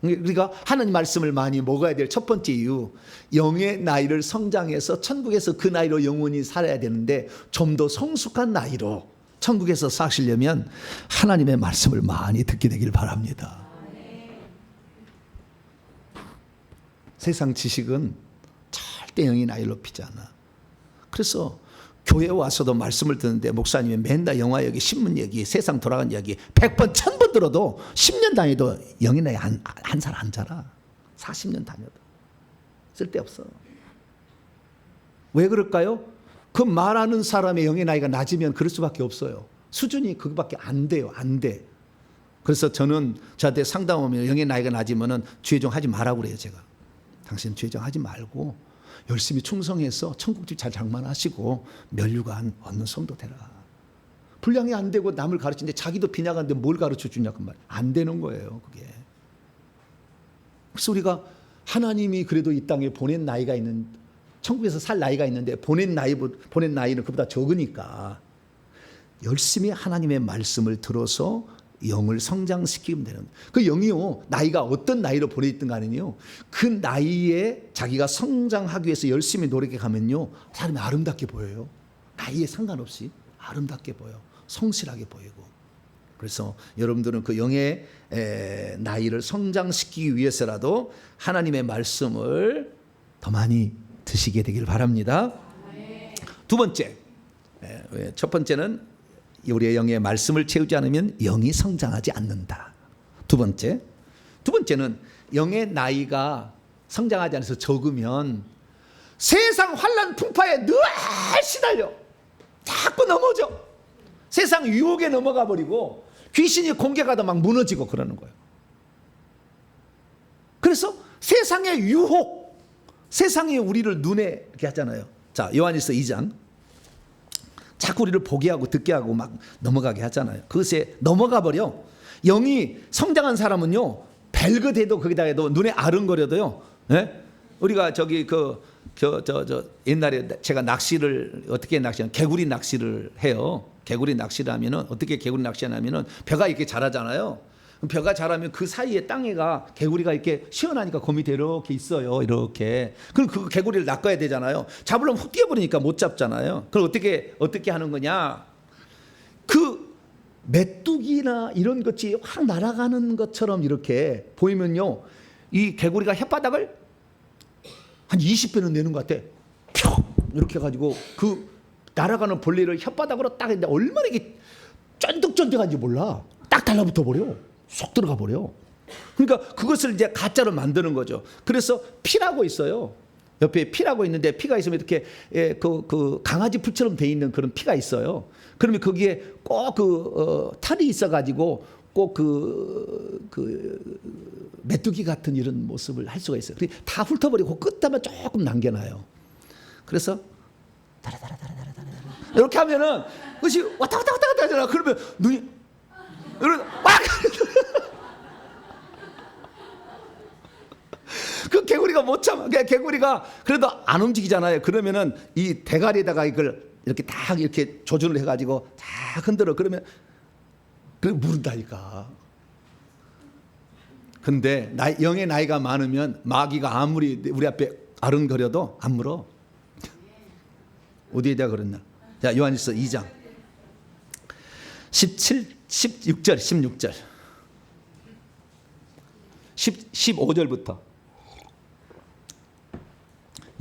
우리가 하나님 말씀을 많이 먹어야 될 첫 번째 이유, 영의 나이를 성장해서 천국에서 그 나이로 영원히 살아야 되는데 좀 더 성숙한 나이로 천국에서 사시려면 하나님의 말씀을 많이 듣게 되길 바랍니다. 세상 지식은 절대 영의 나이를 높이지 않아. 그래서 교회에 와서도 말씀을 듣는데 목사님이 맨날 영화 얘기, 신문 얘기, 세상 돌아간 이야기 100번, 1000번 들어도 10년 다녀도 영의 나이 한 살 안 자라. 40년 다녀도 쓸데없어. 왜 그럴까요? 그 말하는 사람의 영의 나이가 낮으면 그럴 수밖에 없어요. 수준이 그거밖에 안 돼요. 안 돼. 그래서 저는 저한테 상담하면 영의 나이가 낮으면 죄종 하지 말라고 그래요. 제가. 당신 죄종 하지 말고 열심히 충성해서 천국집 잘 장만하시고 면류관 얻는 성도 되라. 분량이 안 되고 남을 가르치는데 자기도 빈약한데 뭘 가르쳐 주냐 그 말. 안 되는 거예요. 그게. 그래서 우리가 하나님이 그래도 이 땅에 보낸 나이가 있는, 천국에서 살 나이가 있는데 보낸 나이는 그보다 적으니까 열심히 하나님의 말씀을 들어서 영을 성장시키면 되는. 그 영이요, 나이가 어떤 나이로 보내있든 간에요, 그 나이에 자기가 성장하기 위해서 열심히 노력해 가면요, 사람이 아름답게 보여요. 나이에 상관없이 아름답게 보여, 성실하게 보이고. 그래서 여러분들은 그 영의 나이를 성장시키기 위해서라도 하나님의 말씀을 더 많이 드시게 되길 바랍니다. 두 번째, 첫 번째는 우리의 영의 말씀을 채우지 않으면 영이 성장하지 않는다. 두 번째는 영의 나이가 성장하지 않아서 적으면 세상 환난 풍파에 늘 시달려 자꾸 넘어져. 세상 유혹에 넘어가 버리고 귀신이 공격하다 막 무너지고 그러는 거예요. 그래서 세상의 유혹, 세상이 우리를 눈에 이렇게 하잖아요. 자, 요한일서 2장. 자꾸 우리를 보게 하고 듣게 하고 막 넘어가게 하잖아요. 그것에 넘어가 버려. 영이 성장한 사람은요, 벨그대도 거기다 해도 눈에 아른거려도요. 예? 우리가 저기 옛날에 제가 낚시를 어떻게 낚시하면 개구리 낚시를 해요. 개구리 낚시를 하면은 어떻게 개구리 낚시하냐면은 벼가 이렇게 자라잖아요. 벼가 자라면 그 사이에 땅에가 개구리가 이렇게 시원하니까 그 밑에 이렇게 있어요. 이렇게. 그럼 그 개구리를 낚아야 되잖아요. 잡으려면 훅 뛰어버리니까 못 잡잖아요. 그럼 어떻게 하는 거냐? 그 메뚜기나 이런 것이 확 날아가는 것처럼 이렇게 보이면요, 이 개구리가 혓바닥을 한 20배는 내는 것 같아. 펴! 이렇게 해가지고 그 날아가는 벌레를 혓바닥으로 딱 했는데 얼마나 이게 쫀득쫀득한지 몰라. 딱 달라붙어 버려. 쏙 들어가 버려. 그러니까 그것을 이제 가짜로 만드는 거죠. 그래서 피라고 있어요. 옆에 피라고 있는데 피가 있으면 이렇게 그 강아지 풀처럼 돼 있는 그런 피가 있어요. 그러면 거기에 꼭 탈이 있어가지고 꼭 메뚜기 같은 이런 모습을 할 수가 있어요. 다 훑어버리고 끝에만 조금 남겨놔요. 그래서 다라다라다라다라 이렇게 하면은 그것이 왔다 갔다 하잖아. 그러면 눈이 막 개구리가 못 참아. 개구리가 그래도 안 움직이잖아요. 그러면은 이 대가리에다가 이걸 이렇게 딱 이렇게 조준을 해가지고 딱 흔들어. 그러면 그 물은다니까. 근데 영의 나이가 많으면 마귀가 아무리 우리 앞에 아른거려도 안 물어. 어디에다 그랬나? 자, 요한일서 2장 16절 15절부터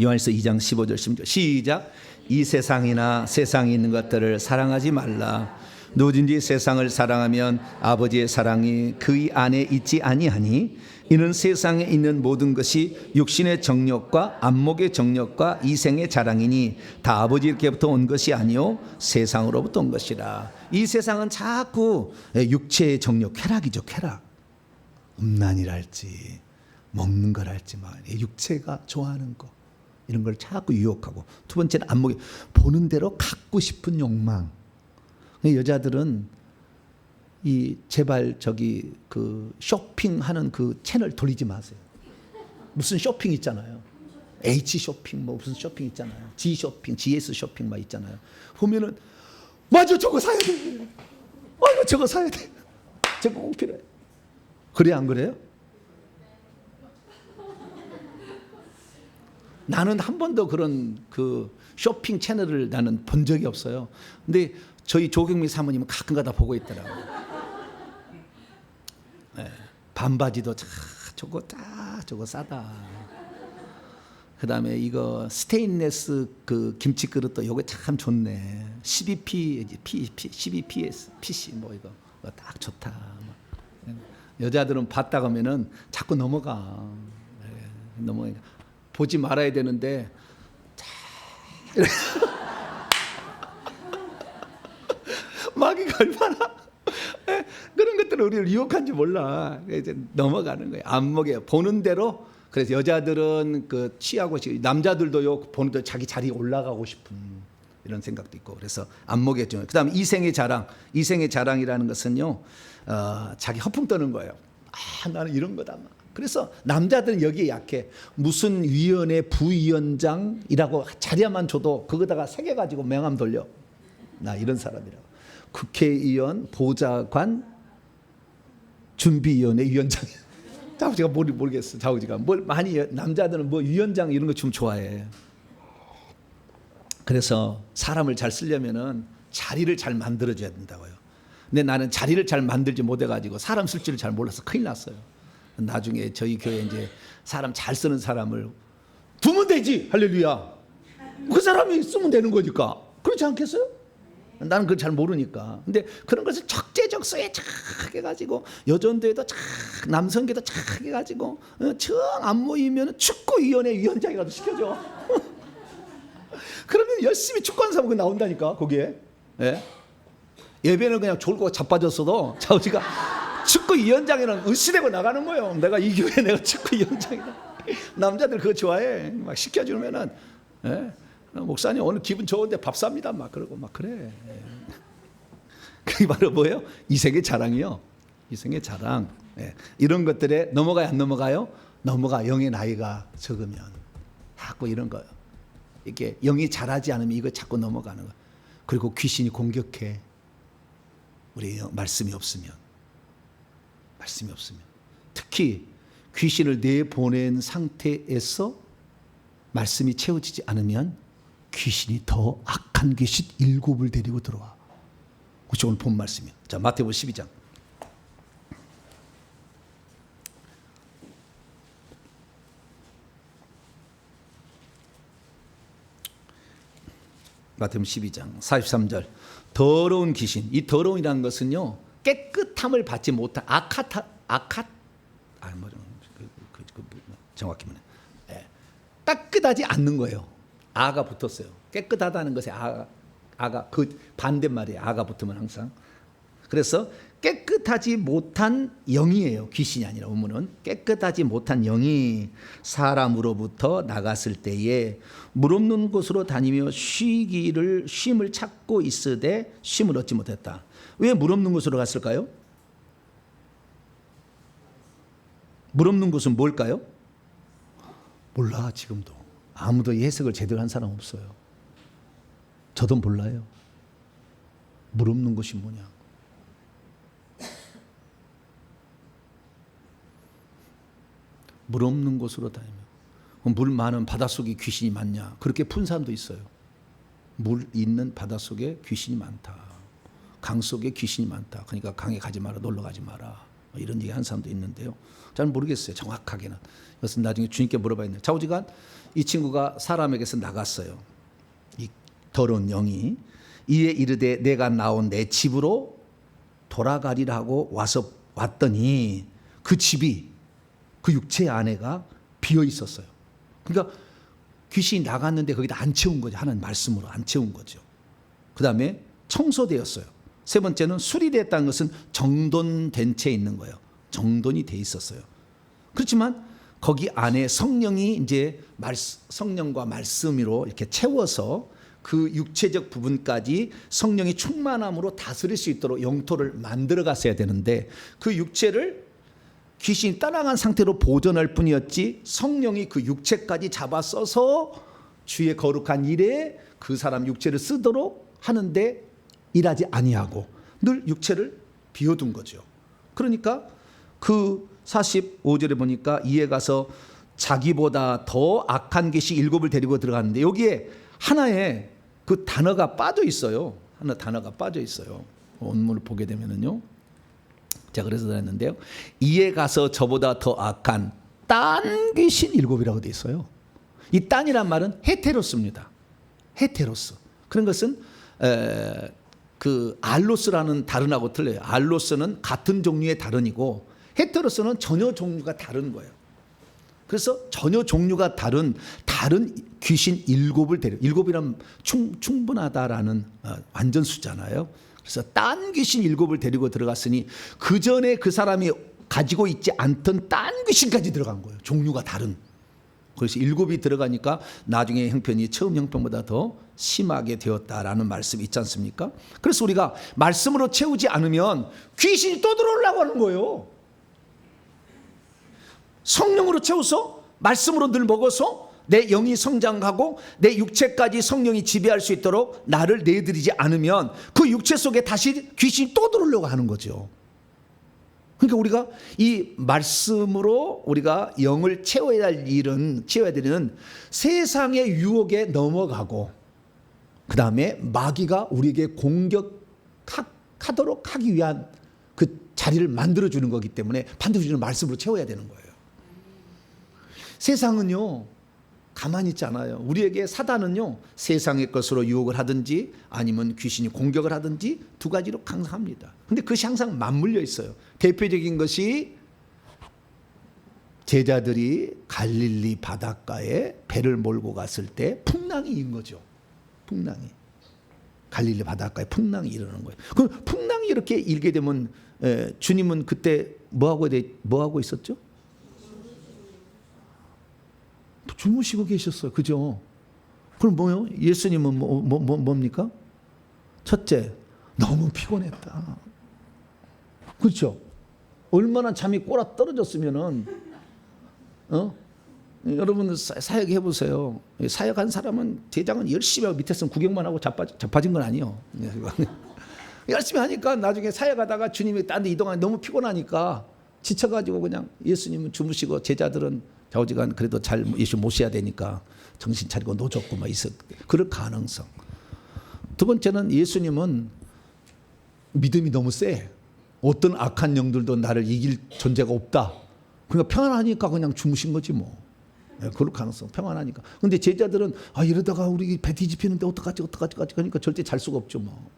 요한일서 2장 15절 16절 시작. 이 세상이나 세상에 있는 것들을 사랑하지 말라. 누구든지 세상을 사랑하면 아버지의 사랑이 그의 안에 있지 아니하니 이는 세상에 있는 모든 것이 육신의 정욕과 안목의 정욕과 이생의 자랑이니 다 아버지께부터 온 것이 아니요 세상으로부터 온 것이라. 이 세상은 자꾸 육체의 정욕, 쾌락이죠. 쾌락. 음란이랄지 먹는 거랄지 육체가 좋아하는 거 이런 걸 자꾸 유혹하고, 두 번째는 안목이 보는 대로 갖고 싶은 욕망. 여자들은 제발 그 쇼핑하는 그 채널 돌리지 마세요. 무슨 쇼핑 있잖아요. H 쇼핑 무슨 쇼핑 있잖아요. G 쇼핑, GS 쇼핑 막 있잖아요. 보면은 맞아 저거 사야 돼. 아이고 저거 사야 돼. 저거 꼭 필요해. 그래 안 그래요? 나는 한 번도 그런 그 쇼핑 채널을 나는 본 적이 없어요. 근데 저희 조경미 사모님은 가끔가다 보고 있더라고요. 네, 반바지도 저거 싸다. 그다음에 이거 스테인레스 그 김치 그릇도 요거 참 좋네. 12PS PC 이거 딱 좋다. 여자들은 봤다 가면은 자꾸 넘어가. 넘어가. 보지 말아야 되는데 마귀가 얼마나 그런 것들을 우리를 유혹한지 몰라. 이제 넘어가는 거예요. 안목에 보는 대로. 그래서 여자들은 그 취하고 남자들도요 보는 대로 자기 자리에 올라가고 싶은 이런 생각도 있고. 그래서 안목에 좀. 그다음에 이생의 자랑. 이생의 자랑이라는 것은요 자기 허풍 떠는 거예요. 나는 이런 거다. 그래서 남자들은 여기에 약해. 무슨 위원회 부위원장이라고 자리만 줘도 그거다가 새겨가지고 명함 돌려. 나 이런 사람이라고. 국회의원, 보좌관, 준비위원회 위원장. 자우지가 모르겠어. 자우지가 뭘 많이 남자들은 뭐 위원장 이런 거 좀 좋아해. 그래서 사람을 잘 쓰려면은 자리를 잘 만들어줘야 된다고요. 근데 나는 자리를 잘 만들지 못해가지고 사람 쓸 줄을 잘 몰라서 큰일 났어요. 나중에 저희 교회 이제 사람 잘 쓰는 사람을 두면 되지. 할렐루야. 그 사람이 쓰면 되는 거니까. 그렇지 않겠어요? 나는 그걸 잘 모르니까. 근데 그런 것을 적재적소에 착 해가지고 여전도에도 착 남성계도 착 해가지고 정 안 모이면 축구위원회 위원장이라도 시켜줘. 그러면 열심히 축구하는 사람이 나온다니까 거기에. 예? 예배는 그냥 졸고 자빠졌어도 자우지가 축구위원장이랑 으시대고 나가는 거예요. 내가 이 교회 내가 축구위원장이다. 남자들 그거 좋아해. 막 시켜주면은 예? 목사님 오늘 기분 좋은데 밥 삽니다. 막 그러고 막 그래. 그게 바로 뭐예요? 이생의 자랑이요. 이생의 자랑. 예. 이런 것들에 넘어가요, 안 넘어가요? 넘어가. 영의 나이가 적으면 자꾸 이런 거예요. 이게 영이 자라지 않으면 이거 자꾸 넘어가는 거. 그리고 귀신이 공격해. 우리 말씀이 없으면. 특히 귀신을 내보낸 상태에서 말씀이 채워지지 않으면 귀신이 더 악한 귀신 7을 데리고 들어와. 그것이 오늘 본 말씀이에요. 자, 마태복음 12장. 마태복음 12장 43절. 더러운 귀신. 이 더러운이라는 것은요 깨끗함을 받지 못한 정확히 말해. 깨끗하지 않는 거예요. 아가 붙었어요. 깨끗하다는 것에 아가 그 반대말이에요. 아가 붙으면 항상. 그래서 깨끗하지 못한 영이에요. 귀신이 아니라 원문은 깨끗하지 못한 영이 사람으로부터 나갔을 때에 물 없는 곳으로 다니며 쉼을 찾고 있으되 쉼을 얻지 못했다. 왜 물 없는 곳으로 갔을까요? 물 없는 곳은 뭘까요? 몰라. 지금도 아무도 해석을 제대로 한 사람 없어요. 저도 몰라요. 물 없는 곳이 뭐냐. 물 없는 곳으로 다니면 물 많은 바닷속에 귀신이 많냐. 그렇게 푼 사람도 있어요. 물 있는 바닷속에 귀신이 많다. 강 속에 귀신이 많다. 그러니까 강에 가지 마라. 놀러 가지 마라. 이런 얘기 한 사람도 있는데요. 잘 모르겠어요. 정확하게는. 그것은 나중에 주님께 물어봐야 돼요. 좌우지간 이 친구가 사람에게서 나갔어요. 이 더러운 영이. 이에 이르되 내가 나온 내 집으로 돌아가리라 하고 왔더니 그 집이 그 육체의 안에가 비어 있었어요. 그러니까 귀신이 나갔는데 거기다 안 채운 거죠. 하나님 말씀으로 안 채운 거죠. 그 다음에 청소되었어요. 세 번째는 수리됐다는 것은 정돈된 채 있는 거예요. 정돈이 돼 있었어요. 그렇지만 거기 안에 성령이 이제 성령과 말씀으로 이렇게 채워서 그 육체적 부분까지 성령이 충만함으로 다스릴 수 있도록 영토를 만들어 갔어야 되는데 그 육체를 귀신이 떠나간 상태로 보존할 뿐이었지 성령이 그 육체까지 잡아 써서 주의 거룩한 일에 그 사람 육체를 쓰도록 하는데 일하지 아니하고 늘 육체를 비워둔 거죠. 그러니까 그 45절에 보니까 이에 가서 자기보다 더 악한 귀신 7을 데리고 들어갔는데 여기에 하나의 그 단어가 빠져 있어요. 하나 단어가 빠져 있어요. 원문을 보게 되면은요. 제가 그래서 그랬는데요. 이에 가서 저보다 더 악한 딴 귀신 7이라고 되어 있어요. 이 딴이란 말은 헤테로스입니다. 헤테로스. 그런 것은 그 알로스라는 다른하고 틀려요. 알로스는 같은 종류의 다른이고 헤테로스는 전혀 종류가 다른 거예요. 그래서 전혀 종류가 다른 귀신 7을 데려. 7이란 충분하다라는 완전 수잖아요. 그래서 딴 귀신 7을 데리고 들어갔으니 그 전에 그 사람이 가지고 있지 않던 딴 귀신까지 들어간 거예요. 종류가 다른. 그래서 7이 들어가니까 나중에 형편이 처음 형편보다 더 심하게 되었다라는 말씀이 있지 않습니까? 그래서 우리가 말씀으로 채우지 않으면 귀신이 또 들어오려고 하는 거예요. 성령으로 채워서 말씀으로 늘 먹어서 내 영이 성장하고 내 육체까지 성령이 지배할 수 있도록 나를 내드리지 않으면 그 육체 속에 다시 귀신이 또 들어오려고 하는 거죠. 그러니까 우리가 이 말씀으로 우리가 영을 채워야 할 일은 채워야 되는 세상의 유혹에 넘어가고 그 다음에 마귀가 우리에게 공격하도록 하기 위한 그 자리를 만들어주는 거기 때문에 반드시 우리는 말씀으로 채워야 되는 거예요. 세상은요 가만히 있지 않아요. 우리에게 사단은요 세상의 것으로 유혹을 하든지 아니면 귀신이 공격을 하든지 두 가지로 강합니다. 근데 그것이 항상 맞물려 있어요. 대표적인 것이 제자들이 갈릴리 바닷가에 배를 몰고 갔을 때 풍랑이 인 거죠. 풍랑이. 갈릴리 바닷가에 풍랑이 일어나는 거예요. 그럼 풍랑이 이렇게 일게 되면 주님은 그때 뭐 하고 있었죠? 주무시고 계셨어요. 그죠? 그럼 뭐요? 예수님은 뭡니까? 첫째, 너무 피곤했다. 그렇죠? 얼마나 잠이 꼬라 떨어졌으면은, 여러분 사역해 보세요. 사역한 사람은 제장은 열심히 하고 밑에서는 구경만 하고 자빠진 건 아니에요. 열심히 하니까 나중에 사역하다가 주님이 딴 데 이동하니 너무 피곤하니까 지쳐가지고 그냥 예수님은 주무시고 제자들은 좌우지간 그래도 잘 예수 모셔야 되니까 정신 차리고 노젓고 막 있어. 그럴 가능성. 두 번째는 예수님은 믿음이 너무 세. 어떤 악한 영들도 나를 이길 존재가 없다. 그러니까 평안하니까 그냥 주무신 거지 뭐. 그럴 가능성. 평안하니까. 근데 제자들은 이러다가 우리 배 뒤집히는데 어떡하지 그러니까 절대 잘 수가 없죠 뭐.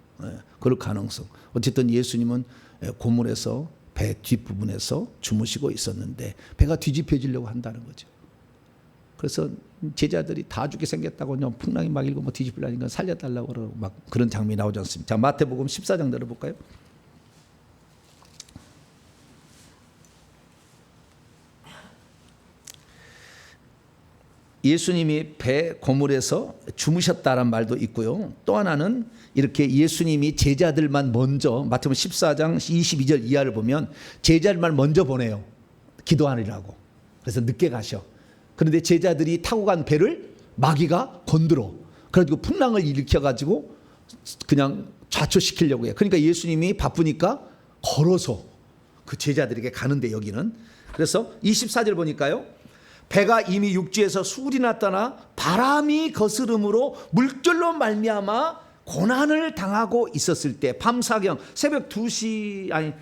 그럴 가능성. 어쨌든 예수님은 고물에서 배 뒷부분에서 주무시고 있었는데 배가 뒤집혀지려고 한다는 거죠. 그래서 제자들이 다 죽게 생겼다고 그냥 풍랑이 막 일고 뭐 뒤집히려니까 살려달라고 그러고 막 그런 장면이 나오지 않습니까? 자, 마태복음 14장 들어볼까요? 예수님이 배 고물에서 주무셨다란 말도 있고요. 또 하나는 이렇게 예수님이 제자들만 먼저 마태복음 14장 22절 이하를 보면 제자들만 먼저 보내요. 기도하느라고. 그래서 늦게 가셔. 그런데 제자들이 타고 간 배를 마귀가 건드려. 그래가지고 풍랑을 일으켜가지고 그냥 좌초시키려고 해요. 그러니까 예수님이 바쁘니까 걸어서 그 제자들에게 가는데 여기는. 그래서 24절 보니까요. 배가 이미 육지에서 수울이 났다나 바람이 거스름으로 물결로 말미암아 고난을 당하고 있었을 때 밤사경 새벽 2시 아니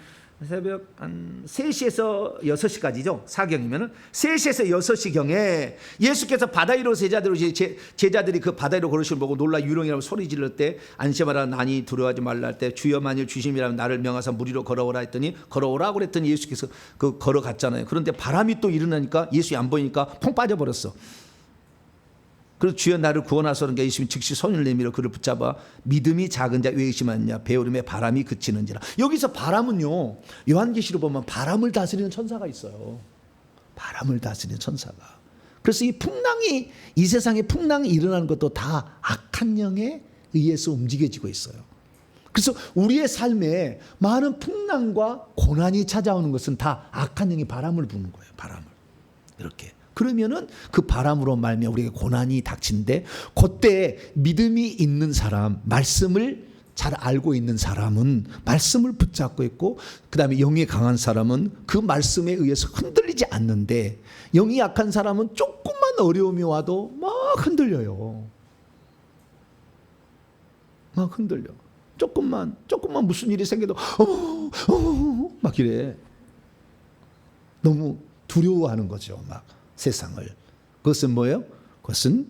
새벽 한 3시에서 6시까지죠. 사경이면은 3시에서 6시경에 예수께서 바다 위로 제자들이 그 바다 위로 걸으시는 보고 놀라 유령이라고 소리 지를 때 안심하라 나니 두려워하지 말라 할 때 주여 만일 주심이라면 나를 명하사 물 위로 걸어오라 했더니 걸어오라고 그랬더니 예수께서 그 걸어갔잖아요. 그런데 바람이 또 일어나니까 예수이 안 보이니까 펑 빠져버렸어. 그래서 주여 나를 구원하소서는 예수님이 즉시 손을 내밀어 그를 붙잡아 믿음이 작은 자 왜 의심하느냐 배오름에 바람이 그치는지라. 여기서 바람은요 요한계시로 보면 바람을 다스리는 천사가 있어요. 바람을 다스리는 천사가. 그래서 이 풍랑이 이 세상에 풍랑이 일어나는 것도 다 악한 영에 의해서 움직여지고 있어요. 그래서 우리의 삶에 많은 풍랑과 고난이 찾아오는 것은 다 악한 영이 바람을 부는 거예요. 바람을 이렇게. 그러면은 그 바람으로 말미암아 우리에게 고난이 닥친데 그때 믿음이 있는 사람, 말씀을 잘 알고 있는 사람은 말씀을 붙잡고 있고 그 다음에 영이 강한 사람은 그 말씀에 의해서 흔들리지 않는데 영이 약한 사람은 조금만 어려움이 와도 막 흔들려요. 막 흔들려. 조금만 무슨 일이 생겨도 막 이래. 너무 두려워하는 거죠. 막. 세상을. 그것은 뭐예요? 그것은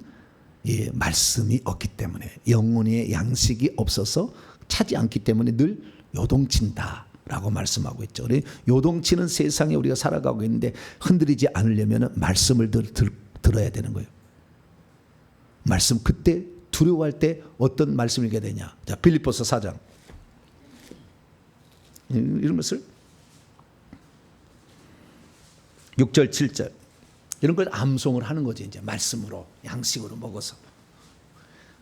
말씀이 없기 때문에 영혼의 양식이 없어서 차지 않기 때문에 늘 요동친다라고 말씀하고 있죠. 요동치는 세상에 우리가 살아가고 있는데 흔들리지 않으려면 말씀을 들어야 되는 거예요. 말씀 그때 두려워할 때 어떤 말씀을 읽어야 되냐. 자, 빌립보서 4장 이런 것을 6절 7절 이런 걸 암송을 하는 거지. 이제 말씀으로 양식으로 먹어서.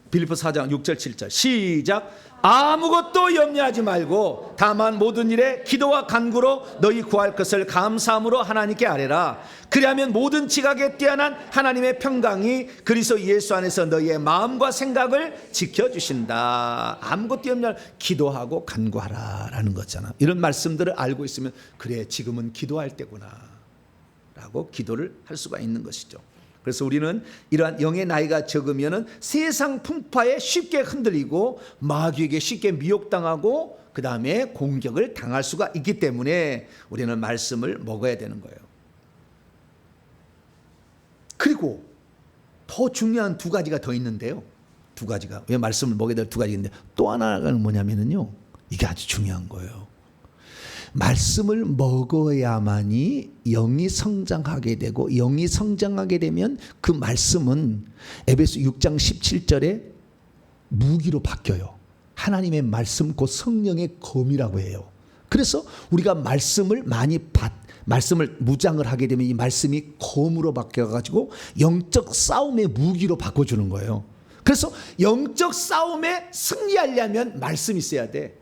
빌립보서 4장 6절 7절 시작. 아무것도 염려하지 말고 다만 모든 일에 기도와 간구로 너희 구할 것을 감사함으로 하나님께 아뢰라. 그리하면 모든 지각에 뛰어난 하나님의 평강이 그리스도 예수 안에서 너희의 마음과 생각을 지켜주신다. 아무것도 염려 기도하고 간구하라 라는 거잖아. 이런 말씀들을 알고 있으면 그래 지금은 기도할 때구나 라고 기도를 할 수가 있는 것이죠. 그래서 우리는 이러한 영의 나이가 적으면은 세상 풍파에 쉽게 흔들리고 마귀에게 쉽게 미혹당하고 그 다음에 공격을 당할 수가 있기 때문에 우리는 말씀을 먹어야 되는 거예요. 그리고 더 중요한 두 가지가 더 있는데요. 두 가지가 왜 말씀을 먹어야 될 두 가지가 있는데 또 하나가 뭐냐면요. 이게 아주 중요한 거예요. 말씀을 먹어야만이 영이 성장하게 되고 영이 성장하게 되면 그 말씀은 에베소 6장 17절에 무기로 바뀌어요. 하나님의 말씀 곧 성령의 검이라고 해요. 그래서 우리가 말씀을 말씀을 무장을 하게 되면 이 말씀이 검으로 바뀌어가지고 영적 싸움의 무기로 바꿔주는 거예요. 그래서 영적 싸움에 승리하려면 말씀이 있어야 돼.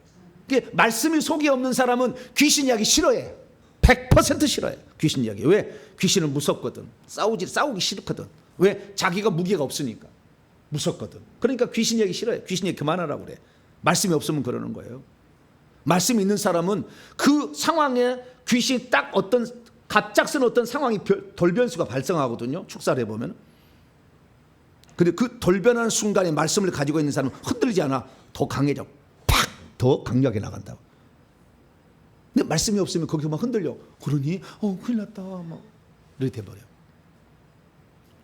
말씀이 속이 없는 사람은 귀신 이야기 싫어해. 100% 싫어해. 귀신 이야기. 왜? 귀신은 무섭거든. 싸우기 싫거든. 왜? 자기가 무게가 없으니까. 무섭거든. 그러니까 귀신 이야기 싫어해. 귀신 이야기 그만하라고 그래. 말씀이 없으면 그러는 거예요. 말씀이 있는 사람은 그 상황에 귀신이 딱 어떤 갑작스런 어떤 상황이 돌변수가 발생하거든요. 축사를 해보면. 근데 그 돌변하는 순간에 말씀을 가지고 있는 사람은 흔들리지 않아. 더 강해져. 더 강력하게 나간다고. 근데 말씀이 없으면 거기서 막 흔들려. 그러니 큰일 났다 막 이렇게 돼버려.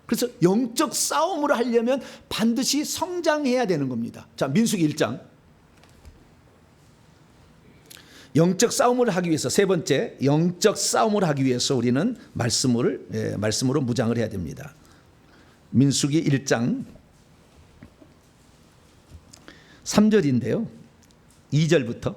그래서 영적 싸움을 하려면 반드시 성장해야 되는 겁니다. 자, 민수기 1장 영적 싸움을 하기 위해서 세 번째 영적 싸움을 하기 위해서 우리는 말씀으로 무장을 해야 됩니다. 민수기 1장 3절인데요. 2절부터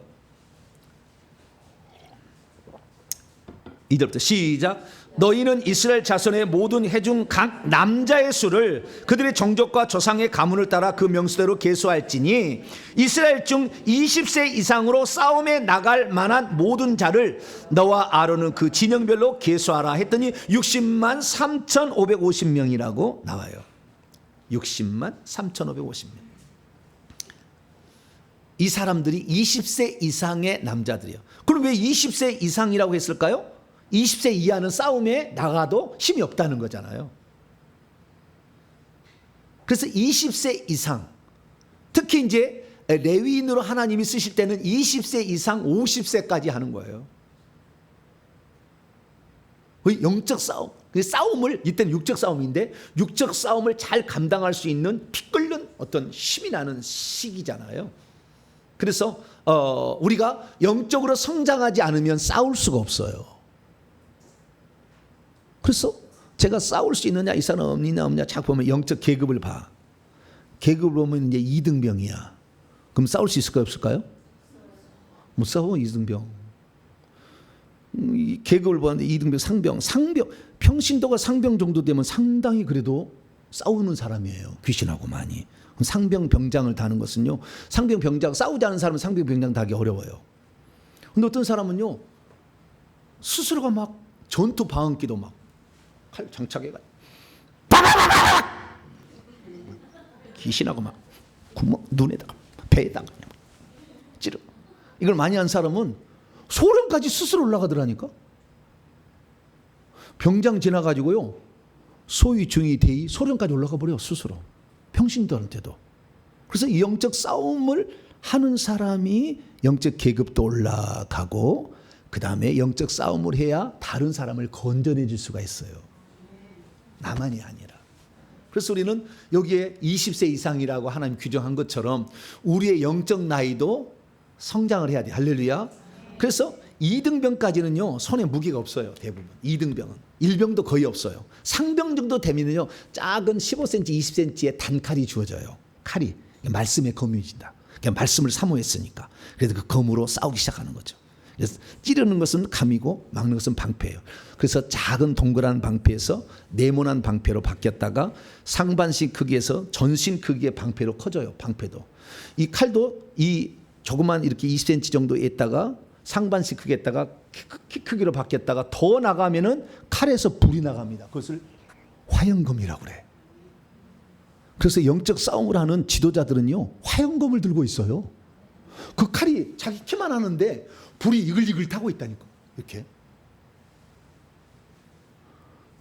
시작. 너희는 이스라엘 자손의 모든 해중 각 남자의 수를 그들의 정족과 조상의 가문을 따라 그 명수대로 계수할지니 이스라엘 중 20세 이상으로 싸움에 나갈 만한 모든 자를 너와 아론은 그 진영별로 계수하라 했더니 60만 3,550명이라고 나와요. 60만 3,550명. 이 사람들이 20세 이상의 남자들이요. 그럼 왜 20세 이상이라고 했을까요? 20세 이하는 싸움에 나가도 힘이 없다는 거잖아요. 그래서 20세 이상, 특히 이제 레위인으로 하나님이 쓰실 때는 20세 이상 50세까지 하는 거예요. 영적 싸움, 싸움을, 이때는 육적 싸움인데 육적 싸움을 잘 감당할 수 있는 피 끓는 어떤 힘이 나는 시기잖아요. 그래서 우리가 영적으로 성장하지 않으면 싸울 수가 없어요. 그래서 제가 싸울 수 있느냐, 이 사람 없느냐 자꾸 보면 영적 계급을 봐. 계급을 보면 이제 2등병이야. 그럼 싸울 수 있을까요, 없을까요? 못 싸워, 2등병. 계급을 보는데 2등병, 상병, 평신도가 상병 정도 되면 상당히 그래도 싸우는 사람이에요. 귀신하고 많이. 상병 병장을 다는 것은요, 상병 병장, 싸우지 않은 사람은 상병 병장 다기 어려워요. 근데 어떤 사람은요, 스스로가 막 전투 방언기도 막 칼 장착해가 귀신하고 막 구멍 눈에다가 배에다가 찌르. 이걸 많이 한 사람은 소련까지 스스로 올라가더라니까. 병장 지나가지고요, 소위 중위 대위 소련까지 올라가 버려 스스로. 평신도한테도. 그래서 이 영적 싸움을 하는 사람이 영적 계급도 올라가고, 그 다음에 영적 싸움을 해야 다른 사람을 건져내 줄 수가 있어요. 나만이 아니라. 그래서 우리는 여기에 20세 이상이라고 하나님 규정한 것처럼 우리의 영적 나이도 성장을 해야 돼. 할렐루야. 그래서 2등병까지는요 손에 무게가 없어요. 대부분 2등병은 1병도 거의 없어요. 상병 정도 되면요 작은 15cm 20cm의 단칼이 주어져요. 칼이 말씀의 검이 진다. 그러니까 말씀을 사모했으니까. 그래서 그 검으로 싸우기 시작하는 거죠. 그래서 찌르는 것은 감이고 막는 것은 방패예요. 그래서 작은 동그란 방패에서 네모난 방패로 바뀌었다가 상반신 크기에서 전신 크기의 방패로 커져요. 방패도. 이 칼도 이 조그만 이렇게 20cm 정도 했다가 상반신 크기 했다가 키 크기로 바뀌었다가 더 나가면은 칼에서 불이 나갑니다. 그것을 화영검이라고 그래. 그래서 영적 싸움을 하는 지도자들은요 화영검을 들고 있어요. 그 칼이 자기 키만 하는데 불이 이글이글 타고 있다니까. 이렇게.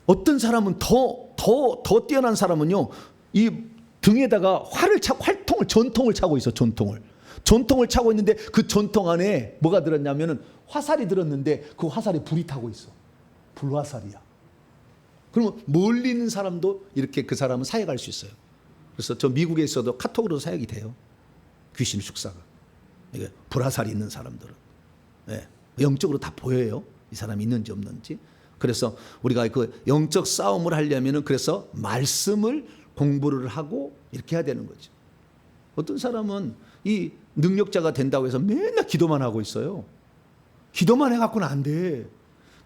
어떤 사람은 더 뛰어난 사람은요 이 등에다가 전통을 차고 있어. 전통을 차고 있는데 그 전통 안에 뭐가 들었냐면은 화살이 들었는데 그 화살에 불이 타고 있어. 불화살이야. 그러면 멀리 있는 사람도 이렇게 그 사람은 사역할 수 있어요. 그래서 저 미국에 있어도 카톡으로 사역이 돼요. 귀신 축사가. 이게 불화살이 있는 사람들은. 네. 영적으로 다 보여요. 이 사람이 있는지 없는지. 그래서 우리가 그 영적 싸움을 하려면은 그래서 말씀을 공부를 하고 이렇게 해야 되는 거죠. 어떤 사람은 이 능력자가 된다고 해서 맨날 기도만 하고 있어요. 기도만 해갖고는 안 돼.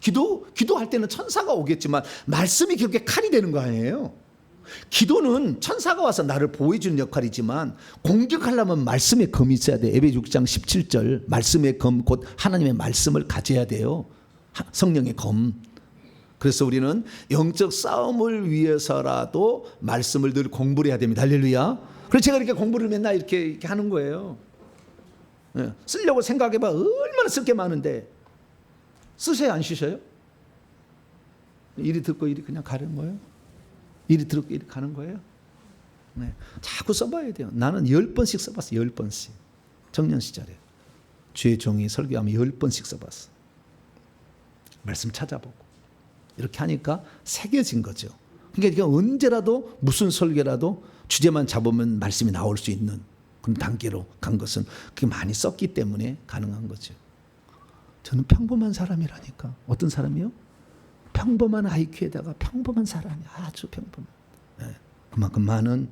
기도할 때는 천사가 오겠지만 말씀이 그렇게 칼이 되는 거 아니에요. 기도는 천사가 와서 나를 보호해주는 역할이지만 공격하려면 말씀의 검이 있어야 돼. 에베소 6장 17절 말씀의 검 곧 하나님의 말씀을 가져야 돼요. 성령의 검. 그래서 우리는 영적 싸움을 위해서라도 말씀을 늘 공부를 해야 됩니다. 할렐루야. 그래서 제가 이렇게 공부를 맨날 이렇게 하는 거예요. 쓰려고 생각해봐. 얼마나 쓸 게 많은데. 쓰셔야 안 쉬셔요? 이리 듣고 이리 그냥 가는 거예요? 이리 듣고 이리 가는 거예요? 네. 자꾸 써봐야 돼요. 나는 10번씩 써봤어. 10번씩. 청년 시절에. 주의 종이 설교하면 10번씩 써봤어. 말씀 찾아보고. 이렇게 하니까 새겨진 거죠. 그러니까 언제라도 무슨 설교라도 주제만 잡으면 말씀이 나올 수 있는 그런 단계로 간 것은 그게 많이 썼기 때문에 가능한 거죠. 저는 평범한 사람이라니까. 어떤 사람이요? 평범한 IQ에다가 평범한 사람이 아주 평범한. 네. 그만큼 많은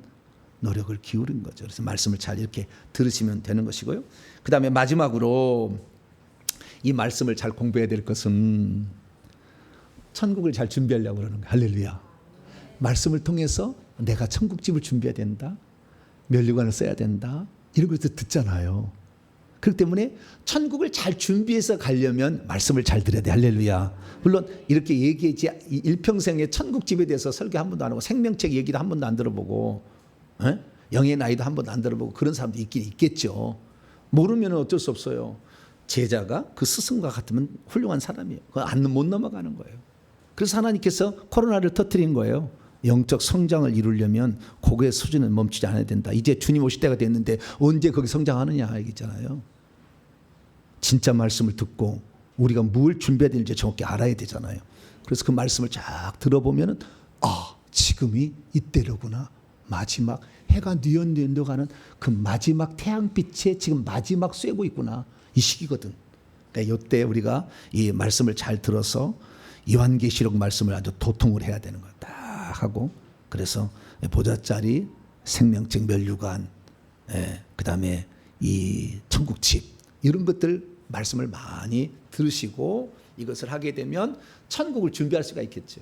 노력을 기울인 거죠. 그래서 말씀을 잘 이렇게 들으시면 되는 것이고요. 그 다음에 마지막으로 이 말씀을 잘 공부해야 될 것은 천국을 잘 준비하려고 그러는 거예요. 할렐루야. 말씀을 통해서 내가 천국집을 준비해야 된다. 면류관을 써야 된다. 이런 것도 듣잖아요. 그렇기 때문에 천국을 잘 준비해서 가려면 말씀을 잘 들어야 돼. 할렐루야. 물론 이렇게 얘기했지 일평생에 천국집에 대해서 설교 한 번도 안 하고 생명책 얘기도 한 번도 안 들어보고 영의 나이도 한 번도 안 들어보고 그런 사람도 있긴 있겠죠. 모르면 어쩔 수 없어요. 제자가 그 스승과 같으면 훌륭한 사람이에요. 그거 못 넘어가는 거예요. 그래서 하나님께서 코로나를 터뜨린 거예요. 영적 성장을 이루려면 고거의 수준은 멈추지 않아야 된다. 이제 주님 오실 때가 됐는데 언제 거기 성장하느냐 얘기잖아요. 진짜 말씀을 듣고 우리가 뭘 준비해야 되는지 정확히 알아야 되잖아요. 그래서 그 말씀을 쫙 들어보면은 지금이 이때로구나. 마지막 해가 뉘엿뉘엿가는 그 마지막 태양빛에 지금 마지막 쐬고 있구나. 이 시기거든. 그러니까 이때 우리가 이 말씀을 잘 들어서 요한계시록 말씀을 아주 도통을 해야 되는 거야. 딱 하고 그래서 보좌자리, 생명책 면류관, 그다음에 이 천국집 이런 것들 말씀을 많이 들으시고 이것을 하게 되면 천국을 준비할 수가 있겠죠.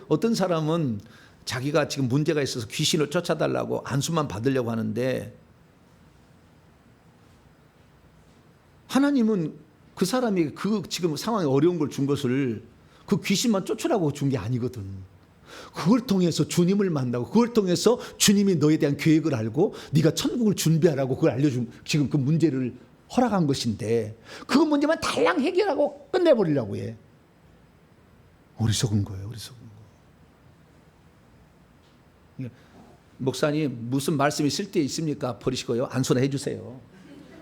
어떤 사람은 자기가 지금 문제가 있어서 귀신을 쫓아달라고 안수만 받으려고 하는데 하나님은 그 사람이 그 지금 상황에 어려운 걸 준 것을 그 귀신만 쫓으라고 준 게 아니거든. 그걸 통해서 주님을 만나고 그걸 통해서 주님이 너에 대한 계획을 알고 네가 천국을 준비하라고 그걸 알려준 지금 그 문제를 허락한 것인데 그 문제만 달랑 해결하고 끝내버리려고 해. 어리석은 거예요. 어리석은 거. 목사님 무슨 말씀이 있을 때 있습니까? 버리시고요. 안수나 해주세요.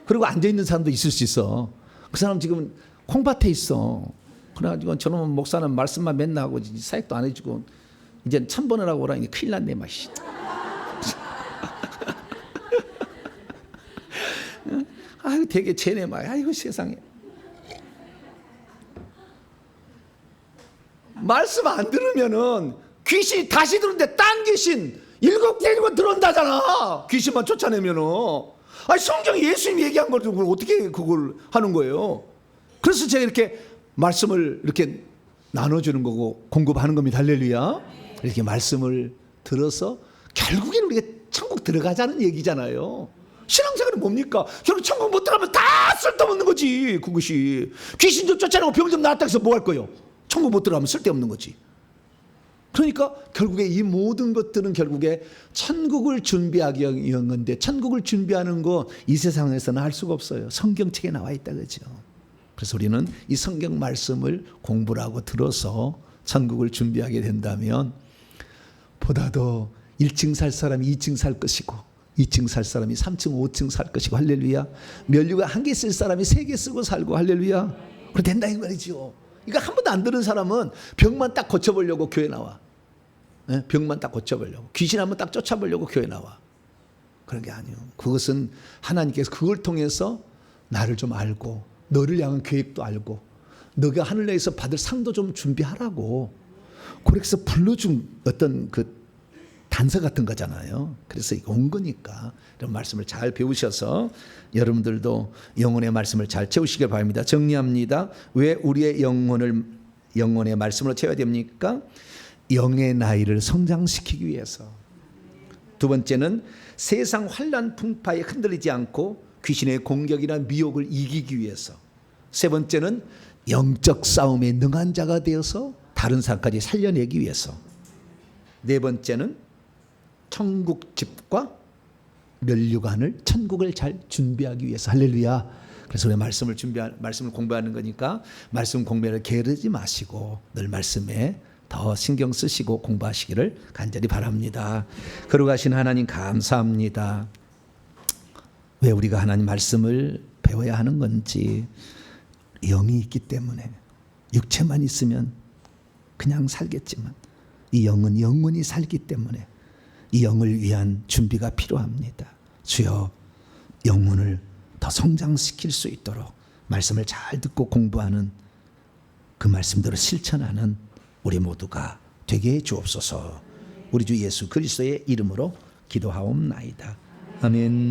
그리고 앉아있는 사람도 있을 수 있어. 그 사람 지금 콩밭에 있어. 그래가지고 저놈은 목사는 말씀만 맨날 하고 사역도 안 해주고 이제 천번을 하고 오라니 큰일 났네 맛이. 아유 되게 쟤네 말. 아이고 세상에. 말씀 안 들으면은 귀신이 다시 들어오는데 딴 귀신 7개 들어온다잖아. 귀신만 쫓아내면은. 아니 성경에 예수님이 얘기한 걸 어떻게 그걸 하는 거예요? 그래서 제가 이렇게 말씀을 이렇게 나눠주는 거고 공급하는 겁니다. 할렐루야. 이렇게 말씀을 들어서 결국에는 우리가 천국 들어가자는 얘기잖아요. 신앙생활은 뭡니까? 결국 천국 못 들어가면 다 쓸데없는 거지. 그것이 귀신 좀 쫓아내고 병 좀 나았다 해서 뭐 할 거예요? 천국 못 들어가면 쓸데없는 거지. 그러니까 결국에 이 모든 것들은 결국에 천국을 준비하기 위한 건데 천국을 준비하는 거 이 세상에서는 할 수가 없어요. 성경책에 나와 있다 그죠. 그래서 우리는 이 성경 말씀을 공부를 하고 들어서 천국을 준비하게 된다면 보다 더 1층 살 사람이 2층 살 것이고 2층 살 사람이 3층 5층 살 것이고 할렐루야. 면류관 1개 쓸 사람이 3개 쓰고 살고 할렐루야. 그래 된다 이 말이죠. 이거 한 번도 안 들은 사람은 병만 딱 고쳐보려고 교회 나와. 병만 딱 고쳐보려고. 귀신 한번 딱 쫓아보려고 교회 나와. 그런 게 아니에요. 그것은 하나님께서 그걸 통해서 나를 좀 알고 너를 향한 계획도 알고 너가 하늘나라에서 받을 상도 좀 준비하라고 그래서 불러준 어떤 그 단서 같은 거잖아요. 그래서 이거 온 거니까 이런 말씀을 잘 배우셔서 여러분들도 영혼의 말씀을 잘 채우시길 바랍니다. 정리합니다. 왜 우리의 영혼의 말씀으로 채워야 됩니까? 영의 나이를 성장시키기 위해서. 두 번째는 세상 환난 풍파에 흔들리지 않고 귀신의 공격이나 미혹을 이기기 위해서. 세 번째는 영적 싸움에 능한 자가 되어서 다른 사람까지 살려내기 위해서. 네 번째는 천국집과 면류관을 천국을 잘 준비하기 위해서. 할렐루야. 그래서 우리 말씀을 공부하는 거니까 말씀 공부를 게으르지 마시고 늘 말씀에 더 신경 쓰시고 공부하시기를 간절히 바랍니다. 거룩하신 하나님 감사합니다. 왜 우리가 하나님 말씀을 배워야 하는 건지 영이 있기 때문에 육체만 있으면 그냥 살겠지만 이 영은 영원히 살기 때문에 이 영을 위한 준비가 필요합니다. 주여 영혼을 더 성장시킬 수 있도록 말씀을 잘 듣고 공부하는 그 말씀대로 실천하는 우리 모두가 되게 해 주옵소서. 우리 주 예수 그리스도의 이름으로 기도하옵나이다. 아멘.